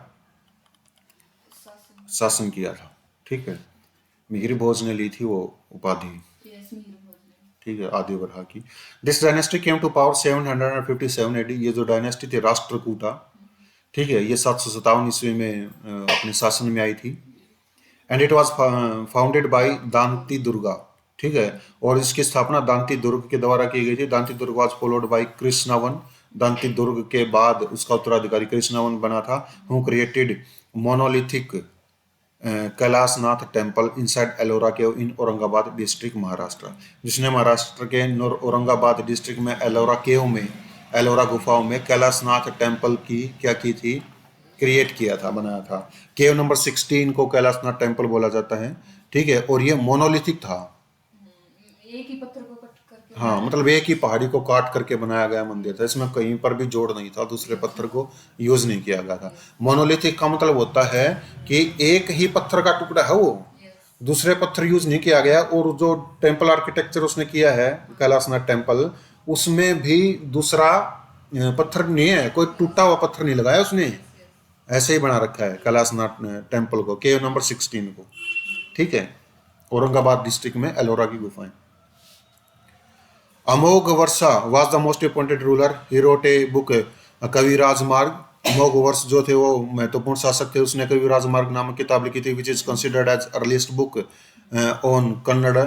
शासन किया था। ठीक है, मिहिर भोज ने ली थी वो उपाधि। ठीक है, आदि वरहा की। This dynasty came to power 757 AD। ये जो डायनेस्टी थी राष्ट्रकूटा, ठीक है, ये 757 ईस्वी में अपने शासन में आई थी। And it was founded by Danti Durga. ठीक है, और इसकी स्थापना दांती दुर्ग के द्वारा की गई थी। दांती दुर्ग वाज फॉलोड बाय कृष्णावन। दांती दुर्ग के बाद उसका उत्तराधिकारी कृष्णावन बना था, who created monolithic Kailashnath temple inside Ellora cave in Aurangabad district, Maharashtra. जिसने महाराष्ट्र के औरंगाबाद डिस्ट्रिक्ट में एलोरा केव में, एलोरा गुफाओं में कैलाशनाथ टेम्पल की क्या की थी? क्रिएट किया था, बनाया था। केव नंबर 16 को कैलाशनाथ टेम्पल बोला जाता है। ठीक है, और ये मोनोलिथिक था। एक ही पत्थर को कट करके, हाँ, मतलब एक ही पहाड़ी को काट करके बनाया गया मंदिर था। इसमें कहीं पर भी जोड़ नहीं था, दूसरे पत्थर को यूज नहीं किया गया था। मोनोलिथिक का मतलब होता है कि एक ही पत्थर का टुकड़ा है, वो दूसरे पत्थर यूज नहीं किया गया। और जो टेम्पल आर्किटेक्चर उसने किया है कैलाशनाथ टेम्पल, उसमें भी दूसरा पत्थर नहीं है, कोई टूटा हुआ पत्थर नहीं लगाया उसने। ऐसे ही बना रखा है कैलाशनाथ टेम्पल को, केव नंबर 16 को। ठीक है, औरंगाबाद डिस्ट्रिक्ट में एलोरा की गुफाएं। Amogh Varsha was the most important ruler, he wrote a book Kaviraj Marg. Amogh वर्ष जो थे वो महत्वपूर्ण शासक थे, उसने कविराज मार्ग नामक किताब लिखी थी, which is considered as earliest book on Kannada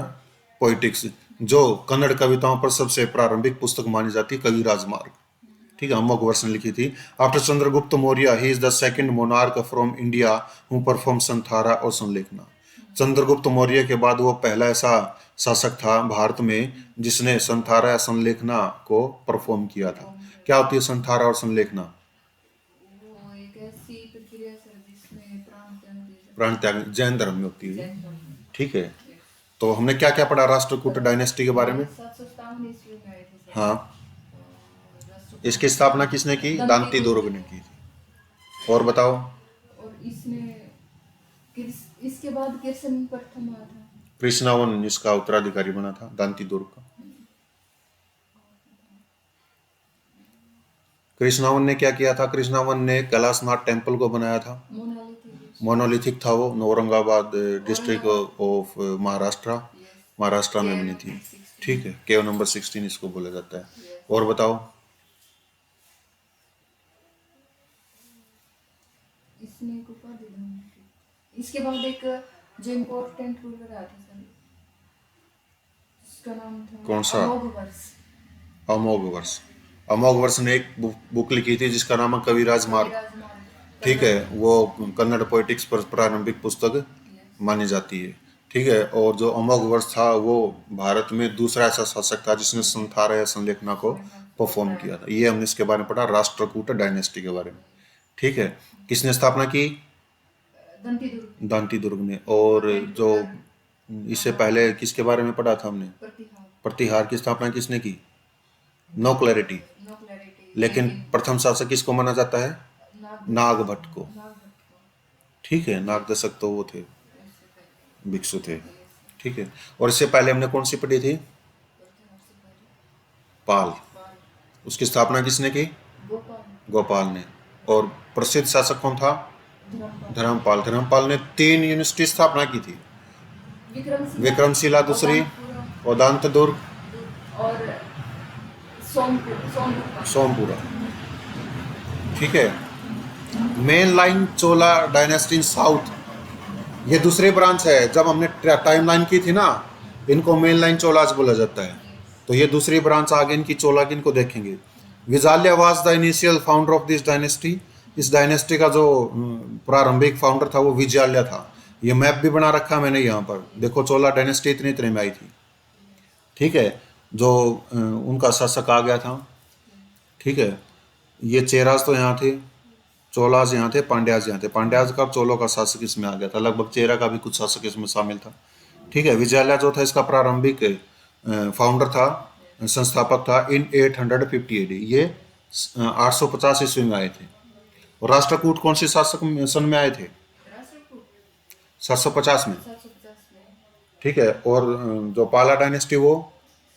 poetics, जो कन्नड़ कविताओं पर सबसे प्रारंभिक पुस्तक मानी जाती है, कविराज मार्ग। ठीक है, अमोघ वर्ष ने लिखी थी। After Chandragupta Maurya he is the second monarch from India who perform Santhara और संलेखना। चंद्रगुप्त मौर्य के बाद वो पहला ऐसा शासक था भारत में जिसने संथारा या संलेखना को परफॉर्म किया था। क्या होती है संथारा और संलेखना? वो एक ऐसी प्रक्रिया सर जिसमें प्राण त्याग दिए जाते प्राण त्याग जैन धर्म में होती है। हैं। ठीक है, तो हमने क्या क्या पढ़ा राष्ट्रकूट डायनेस्टी के बारे में? 757 ईस्वी में आए थे सर। हाँ, राष्ट्रकूट। इसकी स्थापना किसने की? दांती दुर्ग ने की थी। और बताओ। और इसके बाद किर्सन प्रथम आया था। कृष्णावन इसका उत्तराधिकारी बना था, दांती दुर्ग का। कृष्णावन ने क्या किया था? कृष्णावन ने कैलाशनाथ टेम्पल को बनाया था। मोनोलिथिक था वो, औरंगाबाद डिस्ट्रिक्ट ऑफ महाराष्ट्र, महाराष्ट्र में बनी थी। ठीक है, केव नंबर 16 इसको बोला जाता है। और बताओ। इसने एक उपाधि दी। इसके बाद एक जो इम्पोर्टेंट रूलर आया था सर, उसका नाम था कौन सा? अमोघवर्ष। अमोघवर्ष। अमोघवर्ष ने एक बुक लिखी थी जिसका नाम है कविराज मार्ग। ठीक है, वो कन्नड़ पोइटिक्स पर प्रारंभिक पुस्तक मानी जाती है। ठीक है, और जो अमोघवर्ष था वो भारत में दूसरा ऐसा शासक था जिसने संथारा या संलेखना को परफॉर्म किया था। ये हमने इसके बारे में पढ़ा, राष्ट्रकूट डायनेस्टी के बारे में। ठीक है, किसने स्थापना की? दांती दुर्ग ने। और जो इससे पहले किसके बारे में पढ़ा था हमने? प्रतिहार की स्थापना किसने की? No clarity. लेकिन प्रथम शासक किसको माना जाता है? नागभट्ट को। ठीक है, नागदशक तो वो थे, भिक्षु थे। ठीक है, और इससे पहले हमने कौन सी पढ़ी थी? पाल। उसकी स्थापना किसने की? गोपाल ने। और प्रसिद्ध शासक कौन था? धर्मपाल। धर्मपाल ने 3 यूनिवर्सिटी स्थापना की थी, विक्रमशिला दूसरी, ओदांत दुर्ग और सोमपुरा। ठीक है, main line Chola dynasty in south, ये दूसरी ब्रांच है। जब हमने टाइमलाइन की थी ना, इनको मेन लाइन चोलाज बोला जाता है। तो ये दूसरी ब्रांच आगे इनकी चोला की, इनको देखेंगे। Vijayalaya was the initial founder of this dynasty. इस डायनेस्टी का जो प्रारंभिक फाउंडर था वो विजयालय था। ये मैप भी बना रखा मैंने यहाँ पर, देखो चोला डायनेस्टी इतने इतने में आई थी। ठीक है, जो उनका शासक आ गया था। ठीक है, ये चेराज तो यहाँ थे, चोलाज यहाँ थे, पांड्याज यहाँ थे। पांड्याज का, चोलों का शासक इसमें आ गया था। लगभग चेरा का भी कुछ शासक इसमें शामिल था। ठीक है, विजयालय जो था इसका प्रारंभिक फाउंडर था, संस्थापक था इन 850 AD। ये 850 ईस्वी में आए थे। और राष्ट्रकूट कौन से शासक सन में आए थे? 750 में। ठीक है, और जो पाला डायनेस्टी वो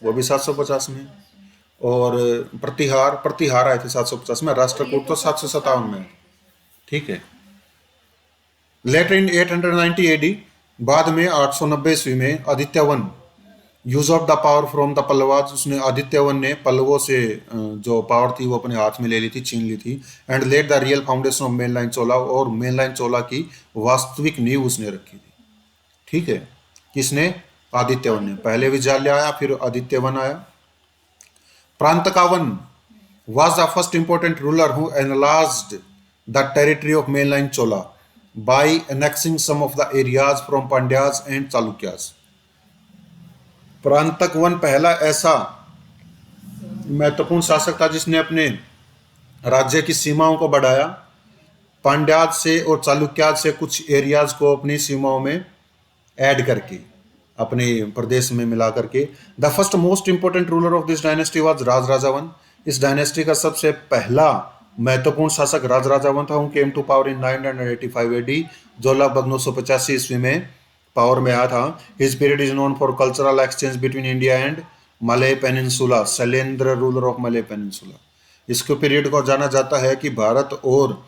भी 750 में। और प्रतिहार आए थे 750 में। राष्ट्रकूट तो 757 में। ठीक है, लेटर इन 890 AD, बाद में 890 ईस्वी में Adityavan use of the power from the Pallavas, उसने आदित्यवन ने पल्लवों से जो पावर थी वो अपने हाथ में ले ली थी, छीन ली थी। And laid the real foundation of main line Chola, और मेन लाइन चोला की वास्तविक नींव उसने रखी थी। ठीक है, किसने? आदित्यवन ने। पहले विजयालय आया, फिर आदित्यवन आया। प्रांतकावन was the first important ruler who enlarged the territory of mainland Chola by annexing some of the areas from Pandyas and Chalukyas. प्रांतकवन पहला ऐसा महत्वपूर्ण शासक था जिसने अपने राज्य की सीमाओं को बढ़ाया। पांड्याज से और चालुक्याज से कुछ एरियाज को अपनी सीमाओं में ऐड करके, अपने प्रदेश में मिला करके। The first most important ruler of this dynasty was Rajarajavan. इस डायनेस्टी का सबसे पहला महत्वपूर्ण शासक राजराजावन था। Who came to power in 985 AD, जो लगभग 985 ईस्वी में पावर में आया था। His period is known for cultural exchange between India and Malay peninsula, Shailendra ruler of Malay peninsula. इसके पीरियड को जाना जाता है कि भारत और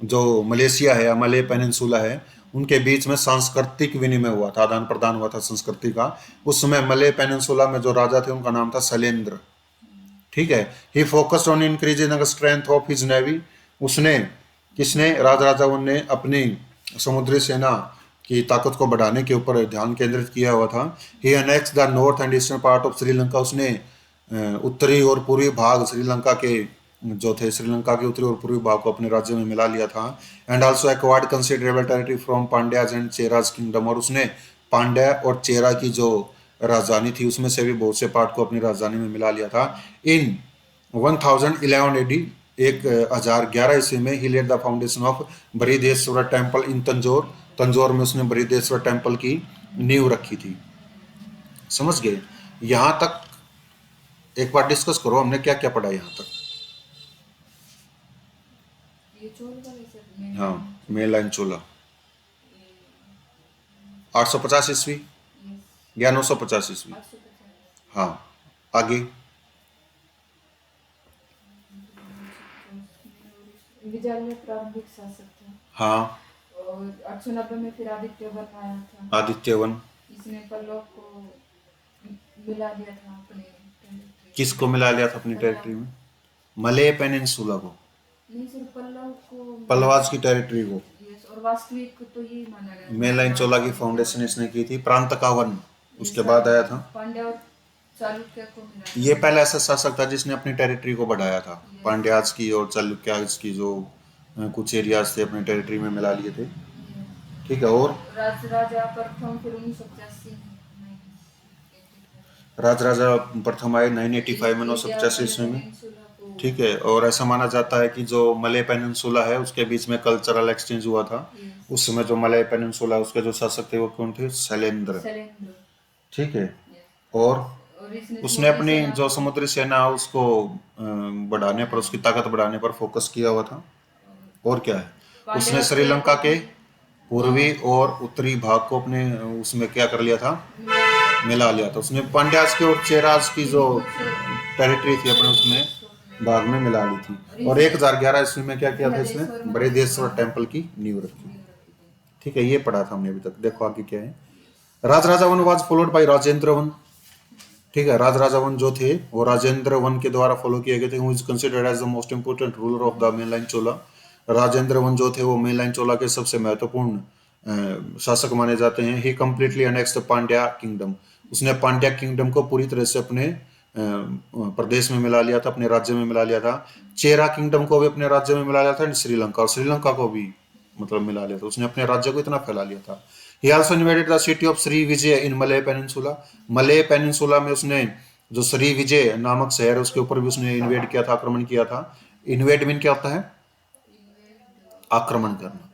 जो मलेशिया है या मले पेनिनसुला है, उनके बीच में सांस्कृतिक विनिमय हुआ था, आदान प्रदान हुआ था संस्कृति का। उस समय मले पेनिनसुला में जो राजा थे उनका नाम था शैलेंद्र। ठीक है। He focused on increasing the strength of his navy. उसने, किसने, राजराजावन ने अपनी समुद्री सेना की ताकत को बढ़ाने के ऊपर ध्यान केंद्रित किया हुआ था। He annexed the north and eastern part of Sri Lanka. उसने उत्तरी और पूर्वी भाग श्रीलंका के जो थे, श्रीलंका के उत्तरी और पूर्वी भाग को अपने राज्य में मिला लिया था। And also acquired considerable territory from Pandyas and Cheras kingdom. और उसने पांड्या और चेरा की जो राजधानी थी उसमें से भी बहुत से पार्ट को अपनी राजधानी में मिला लिया था। इन 1011 एडी, 1011 ईस्वी में he laid the foundation of Brihadeshwara temple in Tanjore. Tanjore में उसने बृहदेश्वर टेम्पल की नींव रखी थी। समझ गए? यहां तक एक बार डिस्कस करो, हमने क्या क्या पढ़ा यहां तक। ये चोल वाले सर मैंने हाँ, मेन लाइन चोला 850 ईस्वी यस या 950 ईस्वी। 850 हाँ, आगे। विजय प्रारंभिक शासक था। हाँ, और 890 में फिर आदित्य वन आया था। आदित्यवन। इसने पल्लव को मिला दिया था अपने टेरिटरी। किसको मिला लिया था अपनी टेरिटरी में? मलय पेनिनसुला को, नहीं सिर्फ पल्लव को, पल्लवाज की टेरिटरी को। यस, और वास्तविक तो ये माना गया मेन लाइन चोला की फाउंडेशन इसने की थी। प्रांत का वन उसके बाद आया था। पांड्या और चालुक्य को मिला। ये पहला ऐसा शासक था जिसने अपनी टेरिटरी को बढ़ाया था। पांड्याज की और चालुक्याज की जो कुछ एरियाज थे अपनी टेरिटरी में मिला लिए थे। ठीक है। और राजा प्रथम फिर 1985 राजराजा प्रथम आए 985 में, 985 ईस्वी में। ठीक है। और ऐसा माना जाता है कि जो मलय पेनिनसुला है उसके बीच में कल्चरल एक्सचेंज हुआ था। उस समय जो मलय पेनिनसुला उसके जो शासक थे वो कौन थे? शैलेंद्र। ठीक है। और उसने अपनी जो समुद्री सेना उसको बढ़ाने पर, उसकी ताकत बढ़ाने पर फोकस किया हुआ था। और क्या है, उसने श्रीलंका के पूर्वी और उत्तरी भाग को अपने उसमें क्या कर लिया था? मिला लिया था। उसने पांड्याज की और चेराज की जो टेरिटरी थी अपने उसमें भाग में मिला ली थी। और 1011 ईस्वी में क्या किया था इसने? बृहदेश्वर टेम्पल की नींव रखी। ठीक है, ये पढ़ा था हमने अभी तक। देखो आगे क्या है। Rajaraja one was followed by Rajendra one. ठीक है। राजराजा वन जो थे वो राजेंद्र वन के द्वारा फॉलो किए गए थे। Who is considered as the most important ruler of the main line Chola. Rajendra one जो थे वो मेन लाइन चोला के सबसे महत्वपूर्ण शासक माने जाते हैं। ही कंप्लीटली अनेक्स्ड पांड्या किंगडम। उसने पांड्या किंगडम को पूरी तरह से अपने प्रदेश में मिला लिया था, अपने राज्य में मिला लिया था। चेरा किंगडम को भी अपने राज्य में मिला लिया था। श्रीलंका, और श्रीलंका को भी मतलब मिला लिया था। उसने अपने राज्य को इतना फैला लिया था। He also invaded the city of Shri Vijay in Malay Peninsula। Malay peninsula में उसने जो श्री विजय नामक शहर है उसके ऊपर भी उसने इन्वेड किया था, आक्रमण किया था। इन्वेड मीन क्या होता है? आक्रमण करना।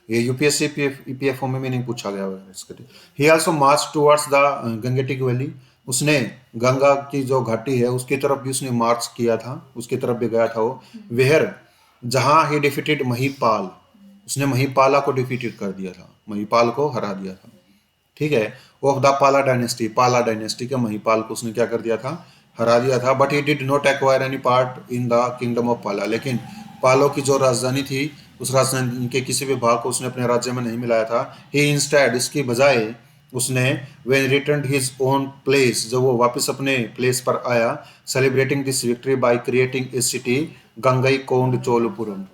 ये यूपीएससी ईपीएफओ में मीनिंग पूछा गया है इसके। ही also March towards the Gangetic valley. उसने गंगा की जो घाटी है उसकी तरफ भी उसने मार्च किया था, उसकी तरफ भी गया था वो। वेहर, जहां ही डिफीटेड महिपाल। उसने महिपाला को डिफीटेड कर दिया था, महिपाल को हरा दिया था। ठीक है। ऑफ द पाला डायनेस्टी, पाला डायनेस्टी के महिपाल को उसने क्या कर दिया था? हरा दिया था। But he did not acquire any part in the kingdom of पाला। लेकिन पालो की जो राजधानी थी उस राजधानी के किसी भी भाग को उसने अपने राज्य में नहीं मिलाया था। ही इंस्टेड, इसकी बजाय उसने when returned his own place, जब वो वापस अपने प्लेस पर आया, celebrating this victory by creating a city Gangai Konda Cholapuram.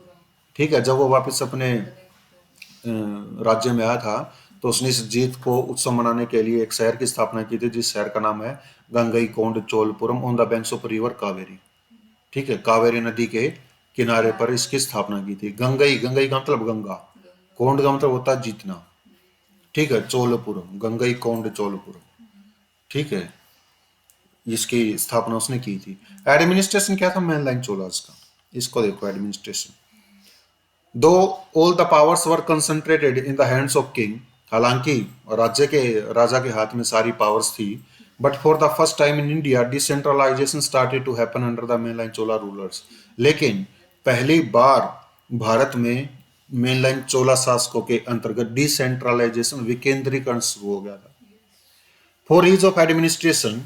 ठीक है। जब वो वापस अपने राज्य में आया था तो उसने इस जीत को उत्सव मनाने के लिए एक शहर की स्थापना की थी जिस शहर का नाम है Gangai Konda Cholapuram on the banks of river Kaveri. ठीक है। कावेरी नदी के किनारे पर इसकी स्थापना की थी। गंगई, गंगई का मतलब गंगा, कोंड का मतलब होता है जीतना। ठीक है। चोलपुरम, गंगई कोंड चोलपुरम। ठीक है। इसकी स्थापना उसने की थी। एडमिनिस्ट्रेशन क्या था मेन लाइन चोलास का? इसको देखो, एडमिनिस्ट्रेशन। दो all the powers were concentrated in the hands of king. हालांकि राज्य के राजा के हाथ में सारी पावर्स थी। But for the first time in India decentralisation started to happen under the main line Chola rulers. लेकिन पहली बार भारत में मेन लाइन चोला शासकों के अंतर्गत डिसेंट्रलाइजेशन, विकेंद्रीकरण शुरू हो गया था। फॉर ईज ऑफ एडमिनिस्ट्रेशन,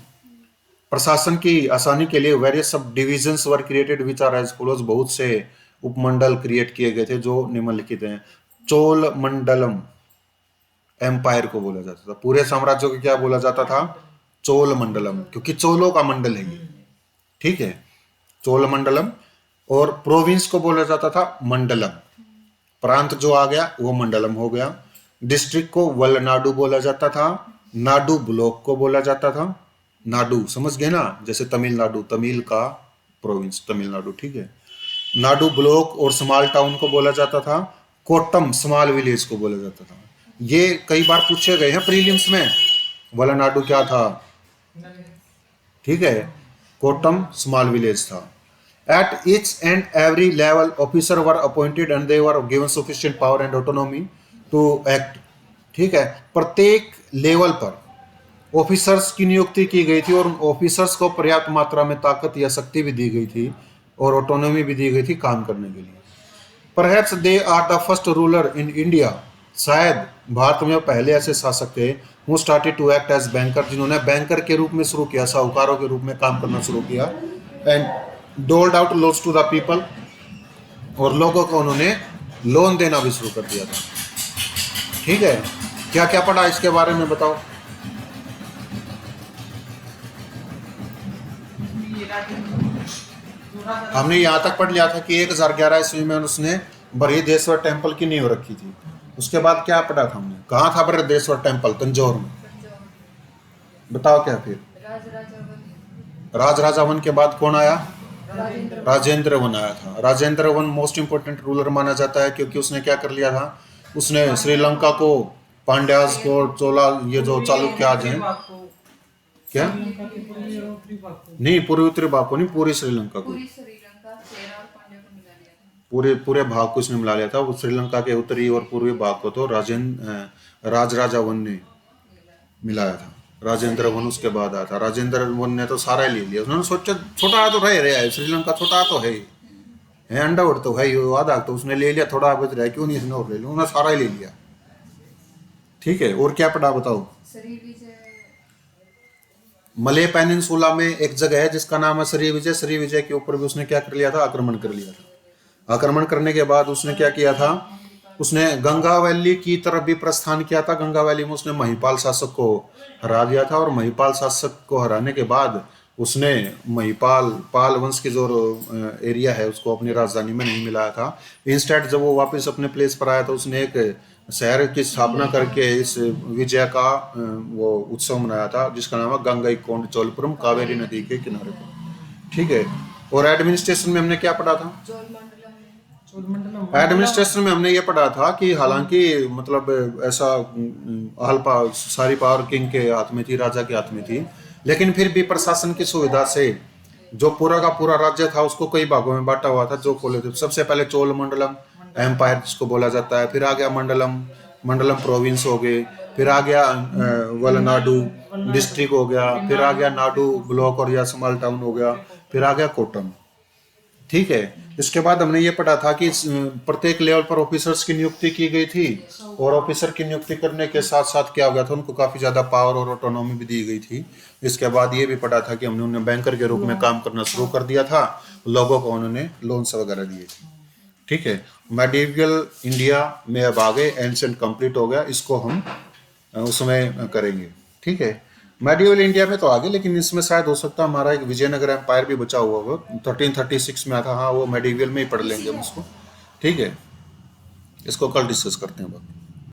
प्रशासन की आसानी के लिए various sub divisions were created which are as follows. बहुत से उपमंडल क्रिएट किए गए थे जो निम्नलिखित हैं। चोल मंडलम एम्पायर को बोला जाता था, पूरे साम्राज्य को क्या बोला जाता था? चोल मंडलम, क्योंकि चोलों का मंडल है ये, ठीक है, चोल मंडलम। और प्रोविंस को बोला जाता था मंडलम, प्रांत जो आ गया वो मंडलम हो गया। डिस्ट्रिक्ट को वलनाडु बोला जाता था, नाडु ब्लॉक को बोला जाता था, नाडु समझ गए ना, जैसे तमिलनाडु, तमिल का प्रोविंस तमिलनाडु, ठीक है। नाडु ब्लॉक और स्मॉल टाउन को बोला जाता था, कोट्टम स्मॉल विलेज को बोला जाता था। ये कई बार पूछे गए हैं प्रीलिम्स में, वलनाडु क्या था, ठीक है, कोट्टम स्मॉल विलेज था। At each and every level, officer were appointed and they were given sufficient power and autonomy to act, ठीक है। प्रत्येक लेवल पर ऑफिसर्स की नियुक्ति की गई थी और उन ऑफिसर्स को पर्याप्त मात्रा में ताकत या शक्ति भी दी गई थी और ऑटोनॉमी भी दी गई थी काम करने के लिए। Perhaps they are the first ruler in India, शायद भारत में पहले ऐसे शासक थे who started to act as banker, जिन्होंने बैंकर के रूप में शुरू किया, साहूकारों के रूप में काम करना शुरू किया। And doled out loans to the people, और लोगों को उन्होंने लोन देना भी शुरू कर दिया था, ठीक है। क्या क्या पढ़ा इसके बारे में बताओ? हमने यहाँ तक पढ़ लिया था कि 1011 ईस्वी में उसने बृहदेश्वर टेम्पल की नींव रखी थी। उसके बाद क्या पढ़ा था हमने? कहाँ था बृहदेश्वर टेम्पल? तंजौर में। बताओ क्या फिर? राजराजा वन के बाद कौन आया? राजेंद्र वन आया था। Rajendra one most important ruler माना जाता है क्योंकि उसने क्या कर लिया था? उसने श्रीलंका को, पांड्यास को, चोला, ये जो चालुक्याज हैं, क्या नहीं, पूर्वी उत्तरी भाग को नहीं, पूरी श्रीलंका को, पूरे भाग को उसने मिला लिया था। वो श्रीलंका के उत्तरी और पूर्वी भाग को तो राजराजा वन ने मिलाया था। राजेंद्र वन उसके बाद आया था। राजेंद्र वन ने तो सारा ही ले लिया। उन्होंने सोचा छोटा तो है, श्रीलंका छोटा तो है अंडा तो है, आधा तो उसने ले लिया, थोड़ा बच रहा है, क्यों नहीं इसने और ले लिया? उन्होंने सारा ही ले लिया, ठीक है। और क्या पढ़ा बताओ? मलय पेनिनसुला में एक जगह है जिसका नाम है श्री विजय। श्री विजय के ऊपर भी उसने क्या कर लिया था? आक्रमण कर लिया था। आक्रमण करने के बाद उसने क्या किया था? उसने गंगा वैली की तरफ भी प्रस्थान किया था। गंगा वैली में उसने महिपाल शासक को हरा दिया था और महिपाल शासक को हराने के बाद उसने पाल वंश की जो एरिया है उसको अपनी राजधानी में नहीं मिलाया था। इंस्टेड जब वो वापस अपने प्लेस पर आया तो उसने एक शहर की स्थापना करके इस विजय का वो उत्सव मनाया था जिसका नाम है गंगईकोंड चोलपुरम, कावेरी नदी के किनारे पर, ठीक है। और एडमिनिस्ट्रेशन में हमने क्या पढ़ा था? एडमिनिस्ट्रेशन में हमने ये पढ़ा था कि हालांकि मतलब ऐसा सारी पावर किंग के हाथ में थी, राजा के हाथ में थी, लेकिन फिर भी प्रशासन की सुविधा से जो पूरा का पूरा राज्य था उसको कई भागों में बांटा हुआ था। जो खोले थे सबसे पहले चोल मंडलम एम्पायर जिसको बोला जाता है, फिर आ गया मंडलम प्रोविंस हो गए, फिर आ गया वलनाडु डिस्ट्रिक्ट हो गया, फिर आ गया नाडु ब्लॉक और या स्मॉल टाउन हो गया, फिर आ गया कोट्टम, ठीक है। इसके बाद हमने ये पढ़ा था कि प्रत्येक लेवल पर ऑफिसर्स की नियुक्ति की गई थी और ऑफिसर की नियुक्ति करने के साथ साथ क्या हो गया था? उनको काफी ज्यादा पावर और ऑटोनॉमी भी दी गई थी। इसके बाद ये भी पढ़ा था कि हमने उन्हें बैंकर के रूप में काम करना शुरू कर दिया था, लोगों को उन्होंने लोन्स वगैरह दिए थे, ठीक है। मेडिवल इंडिया में अब आगे एंशिएंट कंप्लीट हो गया, इसको हम उसमें करेंगे, ठीक है। मेडिवल इंडिया में तो आगे, लेकिन इसमें शायद हो सकता है हमारा एक विजयनगर एम्पायर भी बचा हुआ हो, 1336 में आता। हाँ, वो मेडिवल में ही पढ़ लेंगे हम उसको, ठीक है। इसको कल डिस्कस करते हैं।